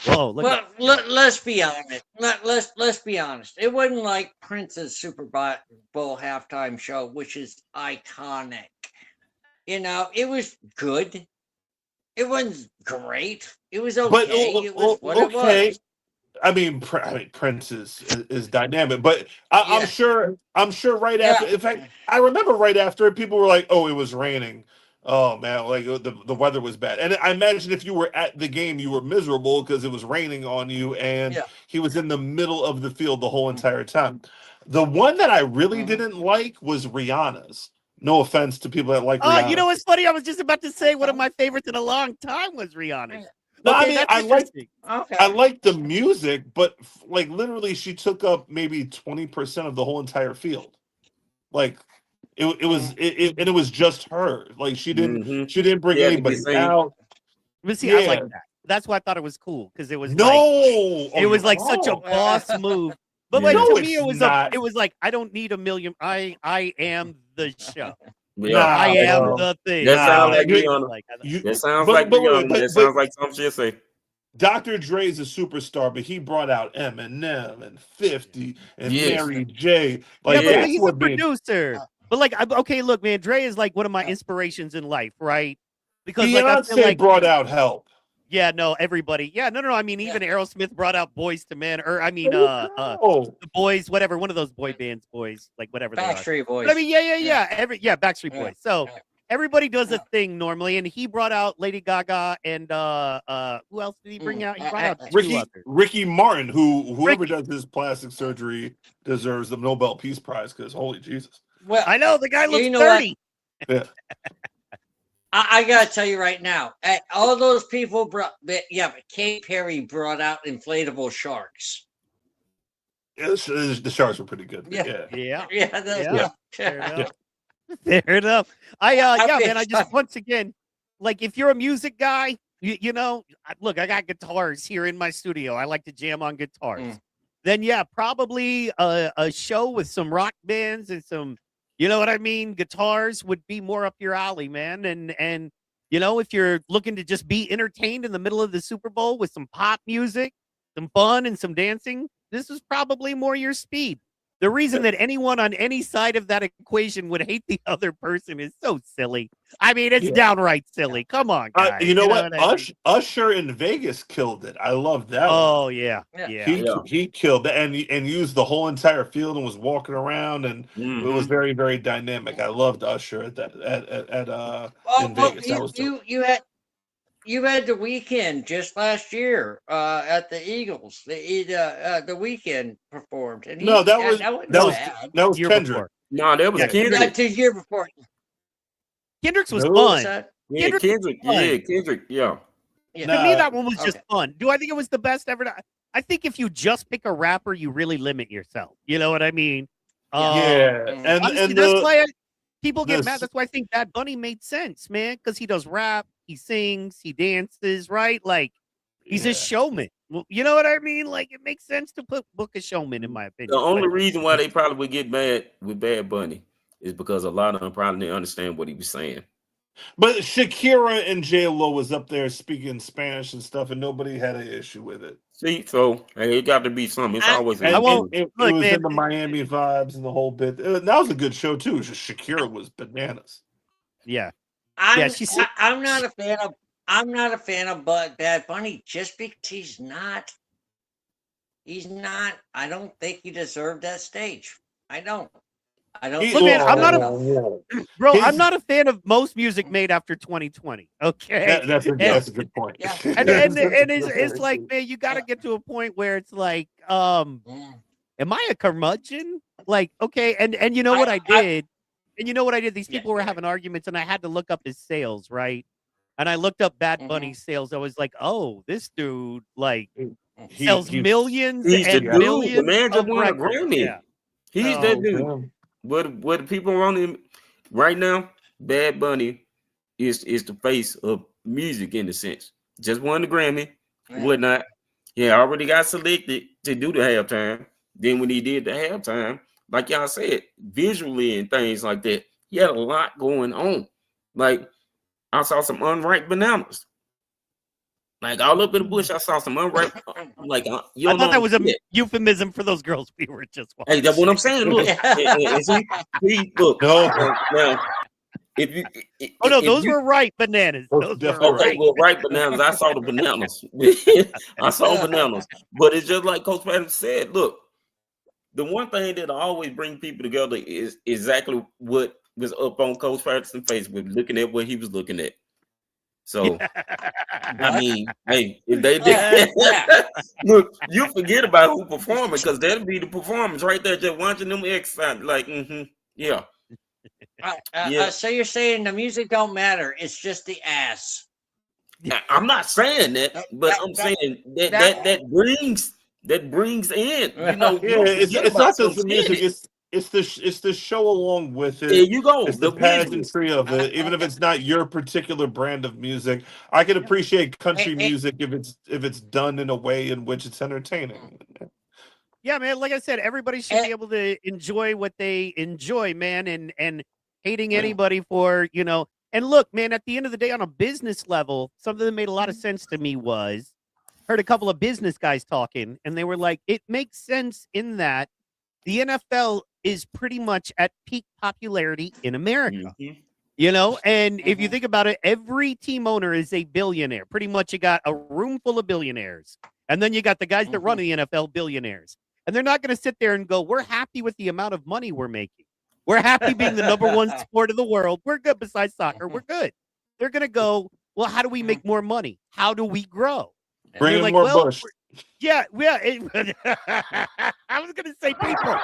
Whoa, look. Well, let's be honest. Let's be honest. It wasn't like Prince's Super Bowl halftime show, which is iconic. It was good. It wasn't great. It was okay. But It was what it okay, was. I mean, Prince is dynamic, but I'm sure right after. In fact, I remember right after people were like, "Oh, it was raining." Oh man, like the weather was bad, and I imagine if you were at the game, you were miserable because it was raining on you, and he was in the middle of the field the whole entire time. The one that I really didn't like was Rihanna's. No offense to people that like Oh, Rihanna. you know what's funny? I was just about to say one of my favorites in a long time was Rihanna's. No, Okay, I mean, that's interesting. I like the music, but like literally, she took up maybe 20% of the whole entire field. Like it was just her. Like she didn't bring She had to be anybody seen. out. But see, I like that. That's why I thought it was cool because it was it was like such a boss move. But like No, to me, it's not. it was like I don't need a million. I am the show. Yeah. I am the thing. That sounds like you- Rihanna. That sounds but- like but wait, Rihanna. but- That sounds like something she'll say. Dr. Dre's a superstar, but he brought out Eminem and 50 and Yes. Mary J. Yeah, Like but that's he's a what made- producer. But like, okay, look, man, Dre is like one of my inspirations in life, right? Because like I feel Beyonce like brought out Help. yeah, no, everybody. Yeah, no. I mean, even Aerosmith brought out Boys to Men, or I mean, Oh. the Boys, whatever, one of those boy bands, boys, like whatever they are. Backstreet Boys. But I mean, yeah. Backstreet Yeah. Boys. So everybody does a thing normally, and he brought out Lady Gaga and who else did he bring out? He brought out two others. Ricky Martin, whoever does his plastic surgery deserves the Nobel Peace Prize because holy Jesus. Well, I know the guy looks you know 30. Yeah. I gotta tell you right now, all those people brought, but Katy Perry brought out inflatable sharks. The Sharks were pretty good. Yeah. Yeah. Fair enough. Man, I just once again, like if you're a music guy, look, I got guitars here in my studio. I like to jam on guitars. Then probably a show with some rock bands and some, you know what I mean, guitars would be more up your alley, man. And if you're looking to just be entertained in the middle of the Super Bowl with some pop music, some fun and some dancing, this is probably more your speed. The reason that anyone on any side of that equation would hate the other person is so silly. I mean, it's downright silly. Come on, guys. You know what? I mean? Usher in Vegas killed it. I love that one. Oh yeah. He killed it and used the whole entire field and was walking around, and it was very, very dynamic. I loved Usher at that in Vegas. That was you had the Weeknd just last year at the Eagles. The Weeknd performed, and that was Year Kendrick. before. No, that was Kendrick. That's the year before. Kendrick's was No. fun. Yeah, Kendrick. Yeah, Kendrick. Yeah. To me, that one was just fun. Do I think it was the best ever? I think if you just pick a rapper, you really limit yourself. You know what I mean? And honestly, that's why people get mad. That's why I think Bad Bunny made sense, man, because he does rap, he sings, he dances, right? Like he's a showman. Well, you know what I mean? Like it makes sense to book a showman, in my opinion. The only reason why they probably would get mad with Bad Bunny is because a lot of them probably didn't understand what he was saying. But Shakira and J-Lo was up there speaking Spanish and stuff, and nobody had an issue with it. See, so it got to be something. It's always. It was in the Miami vibes and the whole bit. That was a good show too. Shakira was bananas. Yeah, I'm not a fan of. I'm not a fan of Bad Bunny just because he's not. He's not. I don't think he deserved that stage. I don't. Look, man, I'm not I'm not a fan of most music made after 2020. Okay, that's a good point. Yeah. and it's like, man, you got to get to a point where it's like, am I a curmudgeon? Like, okay, and you know what I did? And you know what I did? These people were having arguments, and I had to look up his sales, right? And I looked up Bad Bunny's sales. I was like, oh, this dude like sells millions and millions. The man just won a records. Grammy. Yeah. He's that dude. What the people around him right now, Bad Bunny is the face of music in a sense. Just won the Grammy, whatnot. Yeah, already got selected to do the halftime. Then when he did the halftime, like y'all said, visually and things like that, he had a lot going on. Like I saw some unripe bananas. Like all up in the bush, I saw some unripe. Like I thought that was a euphemism for those girls we were just watching. Hey, that's what I'm saying. Look, look. Now, those were ripe bananas. Those were ripe bananas. I saw the bananas. I saw bananas. But it's just like Coach Pat said. Look, the one thing that always brings people together is exactly what was up on Coach Patterson's face with looking at what he was looking at. So, I mean, hey, if they did, look, you forget about who performing because that'll be the performance right there, just watching them exercise. Like, yeah. So you're saying the music don't matter; it's just the ass. I'm not saying that, but I'm saying that brings in. You know, it's not just the music; it's the show along with it. There you go. It's the pageantry of it. Even if it's not your particular brand of music, I can appreciate country music if it's done in a way in which it's entertaining. Yeah, man. Like I said, everybody should be able to enjoy what they enjoy, man. And hating anybody for, you know. And look, man. At the end of the day, on a business level, something that made a lot of sense to me was heard a couple of business guys talking, and they were like, it makes sense in that the NFL is pretty much at peak popularity in America, you know? And if you think about it, every team owner is a billionaire. Pretty much you got a room full of billionaires. And then you got the guys that run the NFL, billionaires. And they're not going to sit there and go, we're happy with the amount of money we're making. We're happy being the number one sport of the world. We're good besides soccer. We're good. They're going to go, well, how do we make more money? How do we grow? Bring in more Bush. Yeah. I was gonna say people.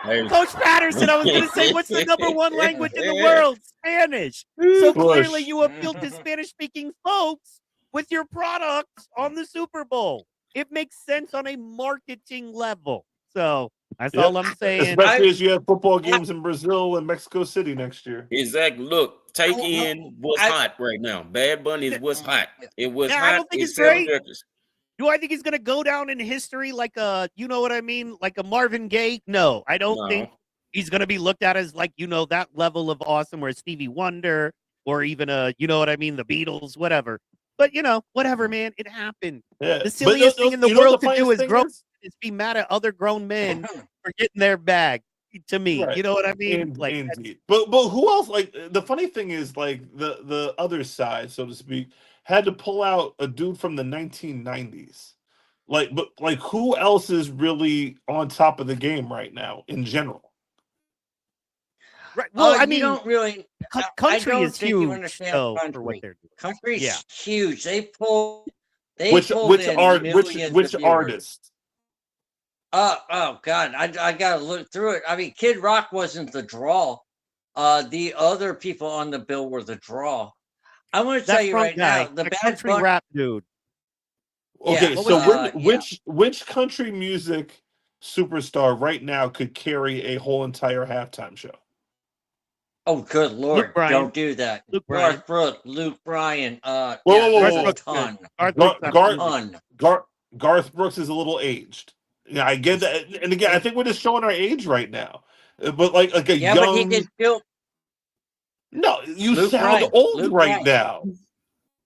Hey. Coach Patterson. I was gonna say, what's the number one language in the world? Spanish. So clearly, you appeal to Spanish-speaking folks with your products on the Super Bowl. It makes sense on a marketing level. So that's all I'm saying. Especially as you have football games in Brazil and Mexico City next year. Exactly. Look, take in what's hot right now. Bad Bunny is what's hot. It was hot. I don't think it's great. Do I think he's going to go down in history like a, you know what I mean, like a Marvin Gaye? No, I don't think he's going to be looked at as like, you know, that level of awesome where Stevie Wonder or even you know what I mean, the Beatles, whatever. But, you know, whatever, man, it happened. Yeah. The silliest thing in the world to do is grow. is be mad at other grown men for getting their bag. To me, Right. you know what I mean? Indeed. But who else? Like the funny thing is, like the other side, so to speak, had to pull out a dude from the 1990s. But who else is really on top of the game right now in general? Right. Well, I you mean, don't really. country I don't is think you huge understand though, for country. what they're doing. Country's Yeah. huge. They pulled Which in millions which of viewers. artists? Oh God, I gotta look through it. I mean, Kid Rock wasn't the draw. The other people on the bill were the draw. I want to tell That you front right guy, now, the the Bad country Bunny. rap dude. Okay, Yeah, so yeah. which country music superstar right now could carry a whole entire halftime show? Oh, good Lord! Bryan. Don't do that. Luke Bryan. Garth Brooks, Luke Bryan. Whoa, Yeah, whoa, there's whoa, a whoa. ton. Garth Brooks is a little aged. Yeah, I get that, and again, I think we're just showing our age right now. But like a Yeah, young. but he can still. No, you Luke sound Bryan. old Luke right Bryan. now.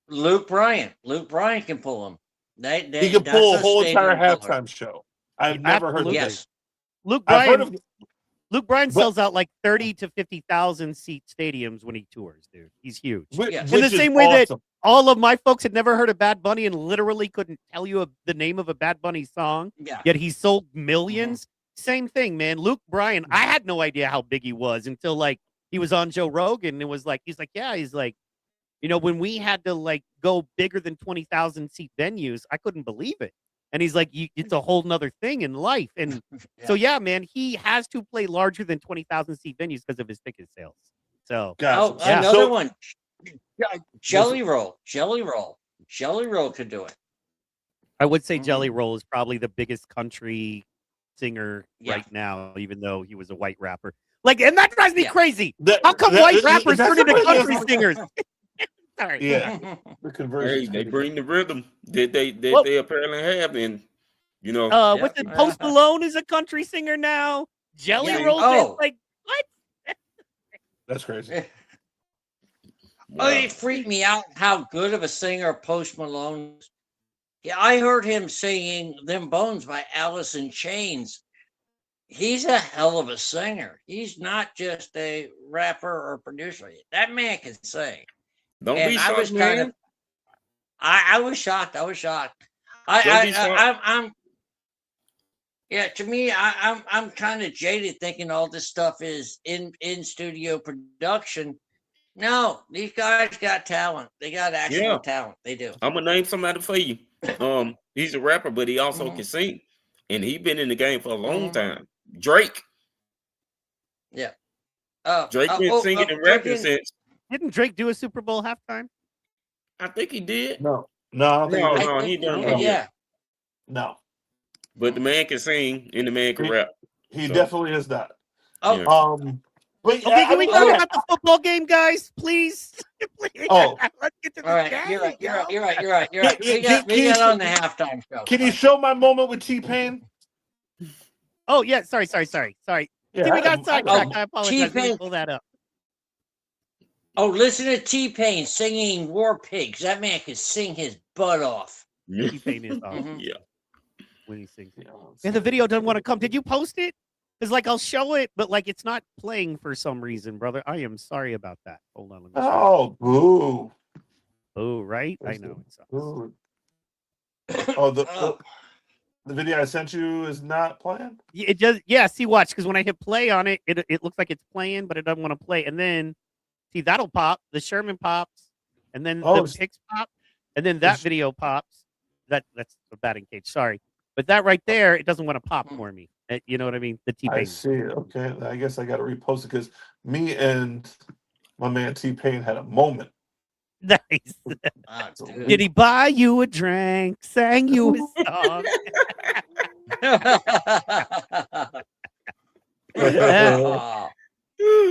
Luke Bryan can pull him. He could pull a that's whole entire stadium filler. halftime show. I've never heard of Absolutely. this. Yes. Luke I've heard Bryan. of, Luke Bryan but- sells out like 30 to 50,000 seat stadiums when he tours, dude. He's huge. Yeah. In the which is same way that awesome. all of my folks had never heard of Bad Bunny and literally couldn't tell you the name of a Bad Bunny song, Yeah. yet he sold millions. Same thing, man. Luke Bryan, I had no idea how big he was until like he was on Joe Rogan and was like, he's like, you know, when we had to like go bigger than 20,000 seat venues, I couldn't believe it. And he's like, it's a whole nother thing in life. And so, yeah, man, he has to play larger than 20,000 seat venues because of his ticket sales. So, Gotcha. Another one. Jelly Roll could do it. I would say Jelly Roll is probably the biggest country singer Yeah. right now, even though he was a white rapper. Like, and that drives me crazy. That- How come that- white rappers that's turn into what- country singers? Sorry. Yeah, the Hey, conversion. they bring the rhythm that Well- they apparently have, and you know. What's it? Post Malone is a country singer now. Jelly Yeah. Roll is like, what? That's crazy. Oh, it freaked me out how good of a singer Post Malone is. Yeah, I heard him singing Them Bones by Alice in Chains. He's a hell of a singer. He's not just a rapper or producer. That man can sing. Don't And be I was shocked, kind man. of, I was shocked. Don't be shocked. To me, I'm kind of jaded thinking all this stuff is in studio production. No, these guys got talent. They got actual talent. They do. I'm gonna name somebody for you. He's a rapper, but he also can sing, and he's been in the game for a long time. Drake. Yeah. Drake been singing and rapping since. Didn't Drake do a Super Bowl halftime? I think he did. No, I don't think he done. Yeah. No, But the man can sing and the man can rap. he So- definitely is that. Oh, Yeah. But Okay, can we talk yeah. about the football game, guys? Please. Please. Oh. Let's get to the all right. game. You're right. yo. We got Can you- on the halftime show. Can you show my moment with T-Pain? Oh, yeah. Sorry. Yeah, See, we got sidetracked. I apologize. Let me T-Pain. pull that up. Oh, listen to T-Pain singing War Pigs. That man can sing his butt off. T-Pain is awesome Mhm. Yeah. when he sings. And the video doesn't want to come. Did you post it? Because, like, I'll show it, but, like, it's not playing for some reason, brother. I am sorry about that. Hold on. Let me see. Oh, boo. Oh, right? I know. It sucks. Boo. Oh, the video I sent you is not playing? Yeah, it does. Yeah, see, watch. Because when I hit play on it, it looks like it's playing, but it doesn't want to play. And then, see, that'll pop. The Sherman pops. And then Oh, the picks pop. And then that video pops. That's a batting cage. Sorry. But that right there, it doesn't want to pop for me. You know what I mean? The I T-Pain. see. Okay, I guess I got to repost it because me and my man T-Pain had a moment. Nice. Oh, dude. Did he buy you a drink? Sang you a song? Oh.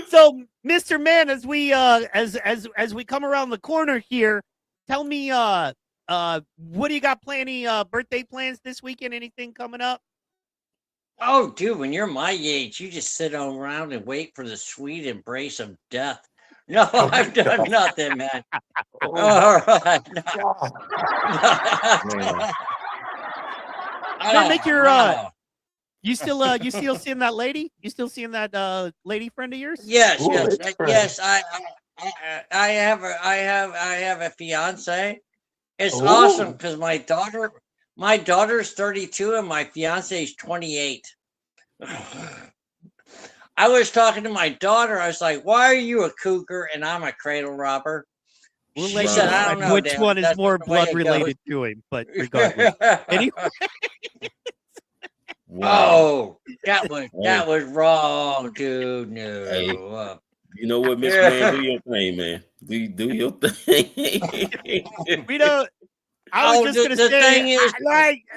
So, Mr. Mann, as we as we come around the corner here, tell me what do you got planning birthday plans this weekend? Anything coming up? Oh, dude, when you're my age, you just sit around and wait for the sweet embrace of death. No, I've done nothing, man. All right. make your you still seeing that lady? You still seeing that lady friend of yours? Yes, Ooh, yes, it's great. yes. I have a fiance. It's Ooh. awesome because my daughter's 32 and my fiance is 28. I was talking to my daughter. I was like, "Why are you a cougar and I'm a cradle robber?" We'll She let said, you "I decide don't know, which Dad, one is that's more just the way blood it related to him, but regardless. Anyway, Oh, that was wrong, dude. No. You know what, Miss Man, do your thing, man. Do your thing. we don't. I was Oh, just the gonna say, thing is-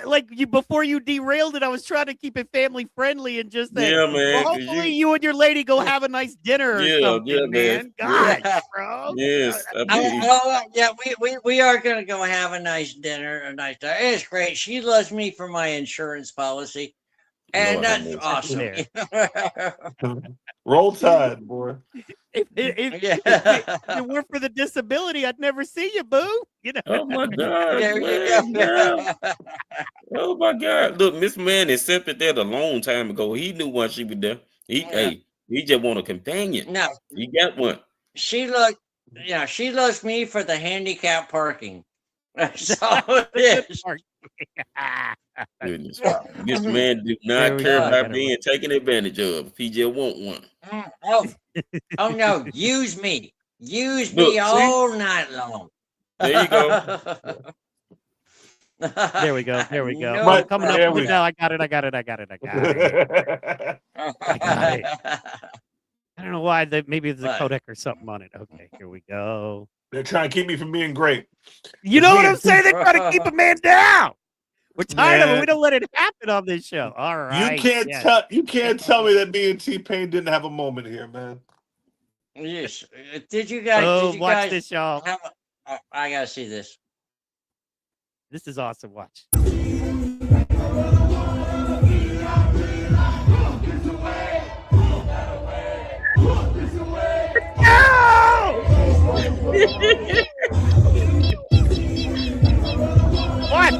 like you before you derailed it. I was trying to keep it family friendly and just say, Yeah, man, well, 'cause hopefully you and your lady go have a nice dinner or Yeah, something, yeah, man. man. Gosh, Yeah. bro. Yes, I Oh, mean, yeah, we are gonna go have a nice dinner, a nice time. It's great. She loves me for my insurance policy, and Lord have that's mercy. awesome. Roll Tide, boy. If it weren't for the disability, I'd never see you, boo. You know. Oh my God, There you man, go. oh my God! Look, Miss Man accepted that a long time ago. He knew why she was there. He just want a companion. No, He got one. she loves me for the handicap parking. That's all it is. Goodness, this man do There not we care go. about being taken advantage of. He just want one. Oh no, use me Look, see? all night long. There you go. There we go. There we go. No I'm coming up there with we it now. I got it. I got it. I got it. I don't know why. Maybe there's a What? codec or something on it. Okay, here we go. They're trying to keep me from being great. You know what I'm saying? They're trying to keep a man down. We're tired of it. Man. We don't let it happen on this show. All right. You can't tell me that me and T-Pain didn't have a moment here, man. Yes. Did you guys? Oh, did you watch guys this, y'all. I gotta see this. This is awesome. Watch. What?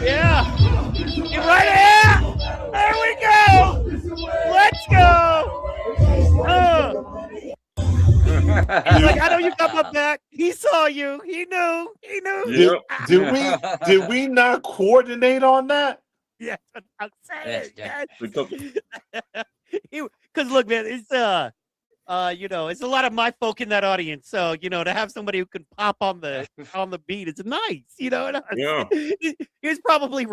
Yeah. Get right here. There we go. Let's go. He's like, I know you got my back. He saw you. He knew. He knew. Yep. Did we not coordinate on that? Yeah, that's what I'm saying. Because look, man, it's it's a lot of my folk in that audience. So to have somebody who can pop on the beat, it's nice. Yeah. He's probably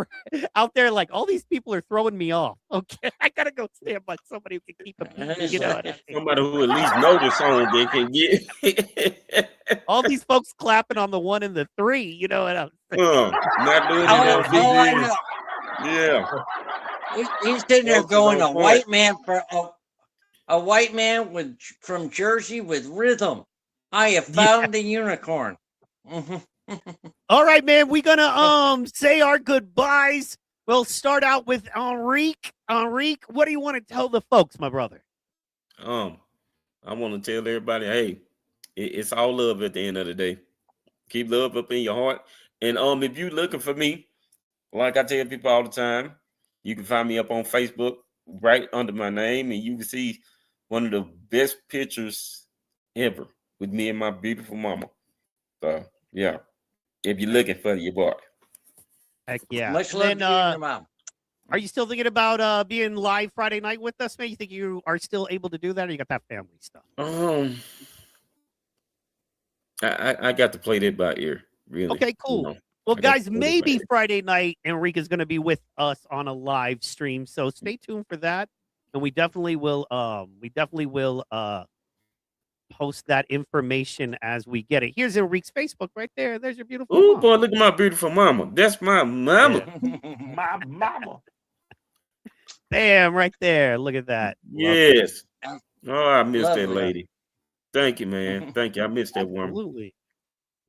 out there like all these people are throwing me off. Okay, I gotta go stand by somebody who can keep a beat. You know what I mean? Somebody who at least know the song they can get. All these folks clapping on the 1 and the 3. You know what I'm saying? Not doing it Oh, on I CDs. know. Yeah. He's sitting there Folks going, is on a point. white man from Jersey with rhythm. I have found the unicorn. All right, man. We're gonna say our goodbyes. We'll start out with Enrique. Enrique, what do you want to tell the folks, my brother? I want to tell everybody, hey, it's all love at the end of the day. Keep love up in your heart. And if you're looking for me, like I tell people all the time, you can find me up on Facebook right under my name, and you can see one of the best pictures ever with me and my beautiful mama. So yeah, if you're looking for your boy. Heck yeah. Much love to you and your mom. Are you still thinking about being live Friday night with us, man? You think you are still able to do that, or you got that family stuff? I got to play that by ear, really. Okay, cool. Well, guys, maybe Friday night Enrique is going to be with us on a live stream, so stay tuned for that. And we definitely will post that information as we get it. Here's Enrique's Facebook right there. There's your beautiful Oh mom. boy, look at my beautiful mama. That's my mama. Yeah. My mama. Bam, right there. Look at that. Yes. Oh, I missed Lovely. that lady. Thank you, man. Thank you. I missed that woman. Absolutely.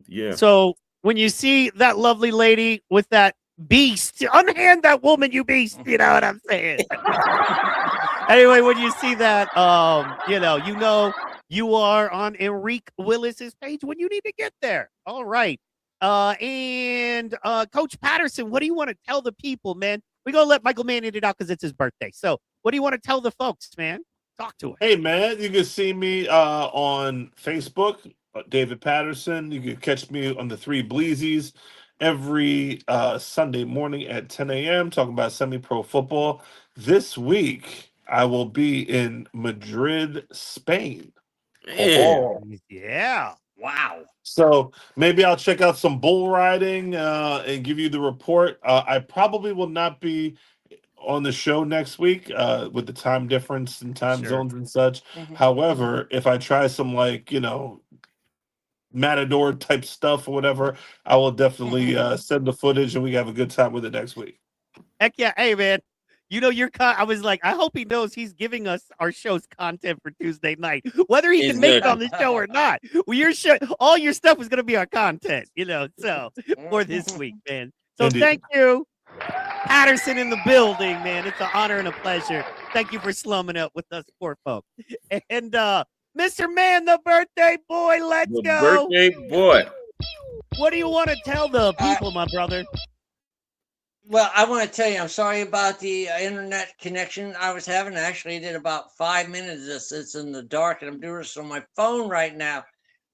Yeah. So when you see that lovely lady with that beast, unhand that woman, you beast. You know what I'm saying? Anyway, when you see that, you know you are on Enrique Willis's page when you need to get there. All right. And Coach Patterson, what do you want to tell the people, man? We're going to let Michael Mann it out because it's his birthday. So what do you want to tell the folks, man? Talk to us. Hey, man, you can see me on Facebook, David Patterson. You can catch me on the Three Bleezies every Sunday morning at 10 a.m. talking about semi-pro football. This week, I will be in Madrid, Spain. Man. Yeah. Wow. So maybe I'll check out some bull riding and give you the report. I probably will not be on the show next week with the time difference and time zones and such. Mhm. However, if I try some Matador type stuff or whatever, I will definitely send the footage and we have a good time with it next week. Heck yeah. Hey, man. You know, I was like, I hope he knows he's giving us our show's content for Tuesday night, whether he can make it on the show or not. Well, all your stuff is going to be our content, so for this week, man. So Indeed. Thank you. Patterson in the building, man. It's an honor and a pleasure. Thank you for slumming up with us poor folks. And Mr. Mann, the birthday boy, let's The go. birthday boy. What do you want to tell the people, my brother? Well, I want to tell you, I'm sorry about the internet connection I was having. I actually did about 5 minutes of this. It's in the dark, and I'm doing this on my phone right now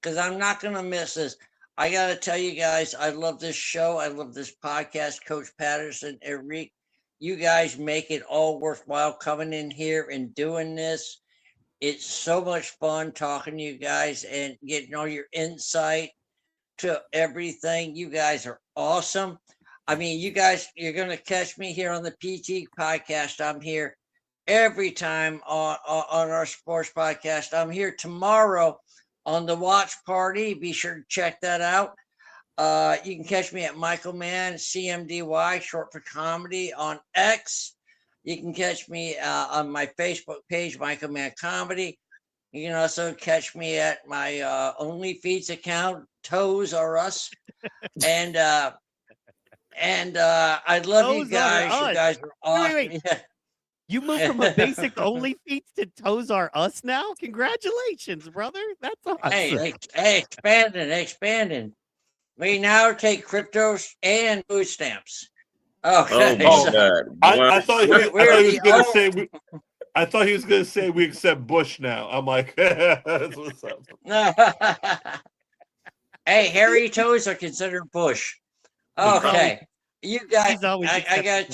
because I'm not going to miss this. I got to tell you guys, I love this show. I love this podcast, Coach Patterson, Eric. You guys make it all worthwhile coming in here and doing this. It's so much fun talking to you guys and getting all your insight to everything. You guys are awesome. I mean, you guys, you're going to catch me here on the PT podcast. I'm here every time on our sports podcast. I'm here tomorrow on the watch party. Be sure to check that out. You can catch me at Michael Mann, CMDY, short for comedy, on X. You can catch me on my Facebook page, Michael Mann Comedy. You can also catch me at my OnlyFeeds account, Toes R Us. And I love Toes you guys. R Us. You guys are awesome. Wait. Yeah. You moved from a basic OnlyFeeds to Toes R Us now? Congratulations, brother. That's awesome. Hey, expanding. We now take cryptos and food stamps. Okay. Oh my so God. I thought he was going to say the I thought he was going to say we accept Bush now. I'm like, that's what's up. Hey, hairy toes are considered bush. Okay. You guys, I gotta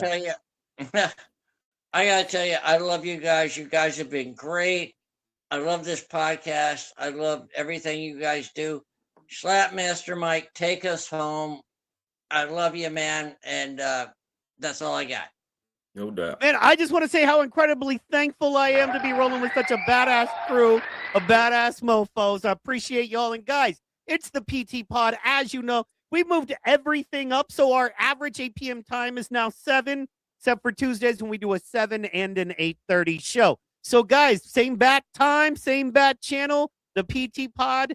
tell you, I love you guys. You guys have been great. I love this podcast. I love everything you guys do. Slapmaster Mike, take us home. I love you, man. And that's all I got. No doubt. Man, I just want to say how incredibly thankful I am to be rolling with such a badass crew of badass mofos. I appreciate y'all. And guys, it's the PT Pod. As you know, we moved everything up. So our average 8 p.m. time is now 7, except for Tuesdays when we do a 7 and an 8:30 show. So guys, same bat time, same bat channel, the PT Pod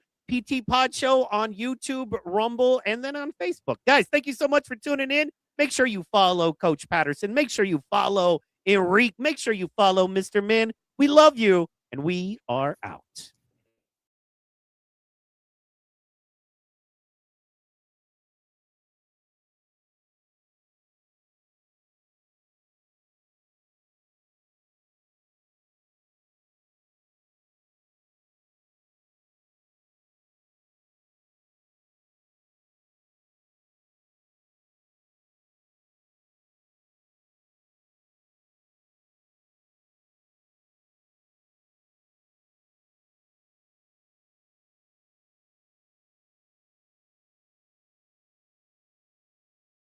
show on YouTube, Rumble, and then on Facebook. Guys, thank you so much for tuning in. Make sure you follow Coach Patterson. Make sure you follow Enrique. Make sure you follow Mr. Mann. We love you, and we are out.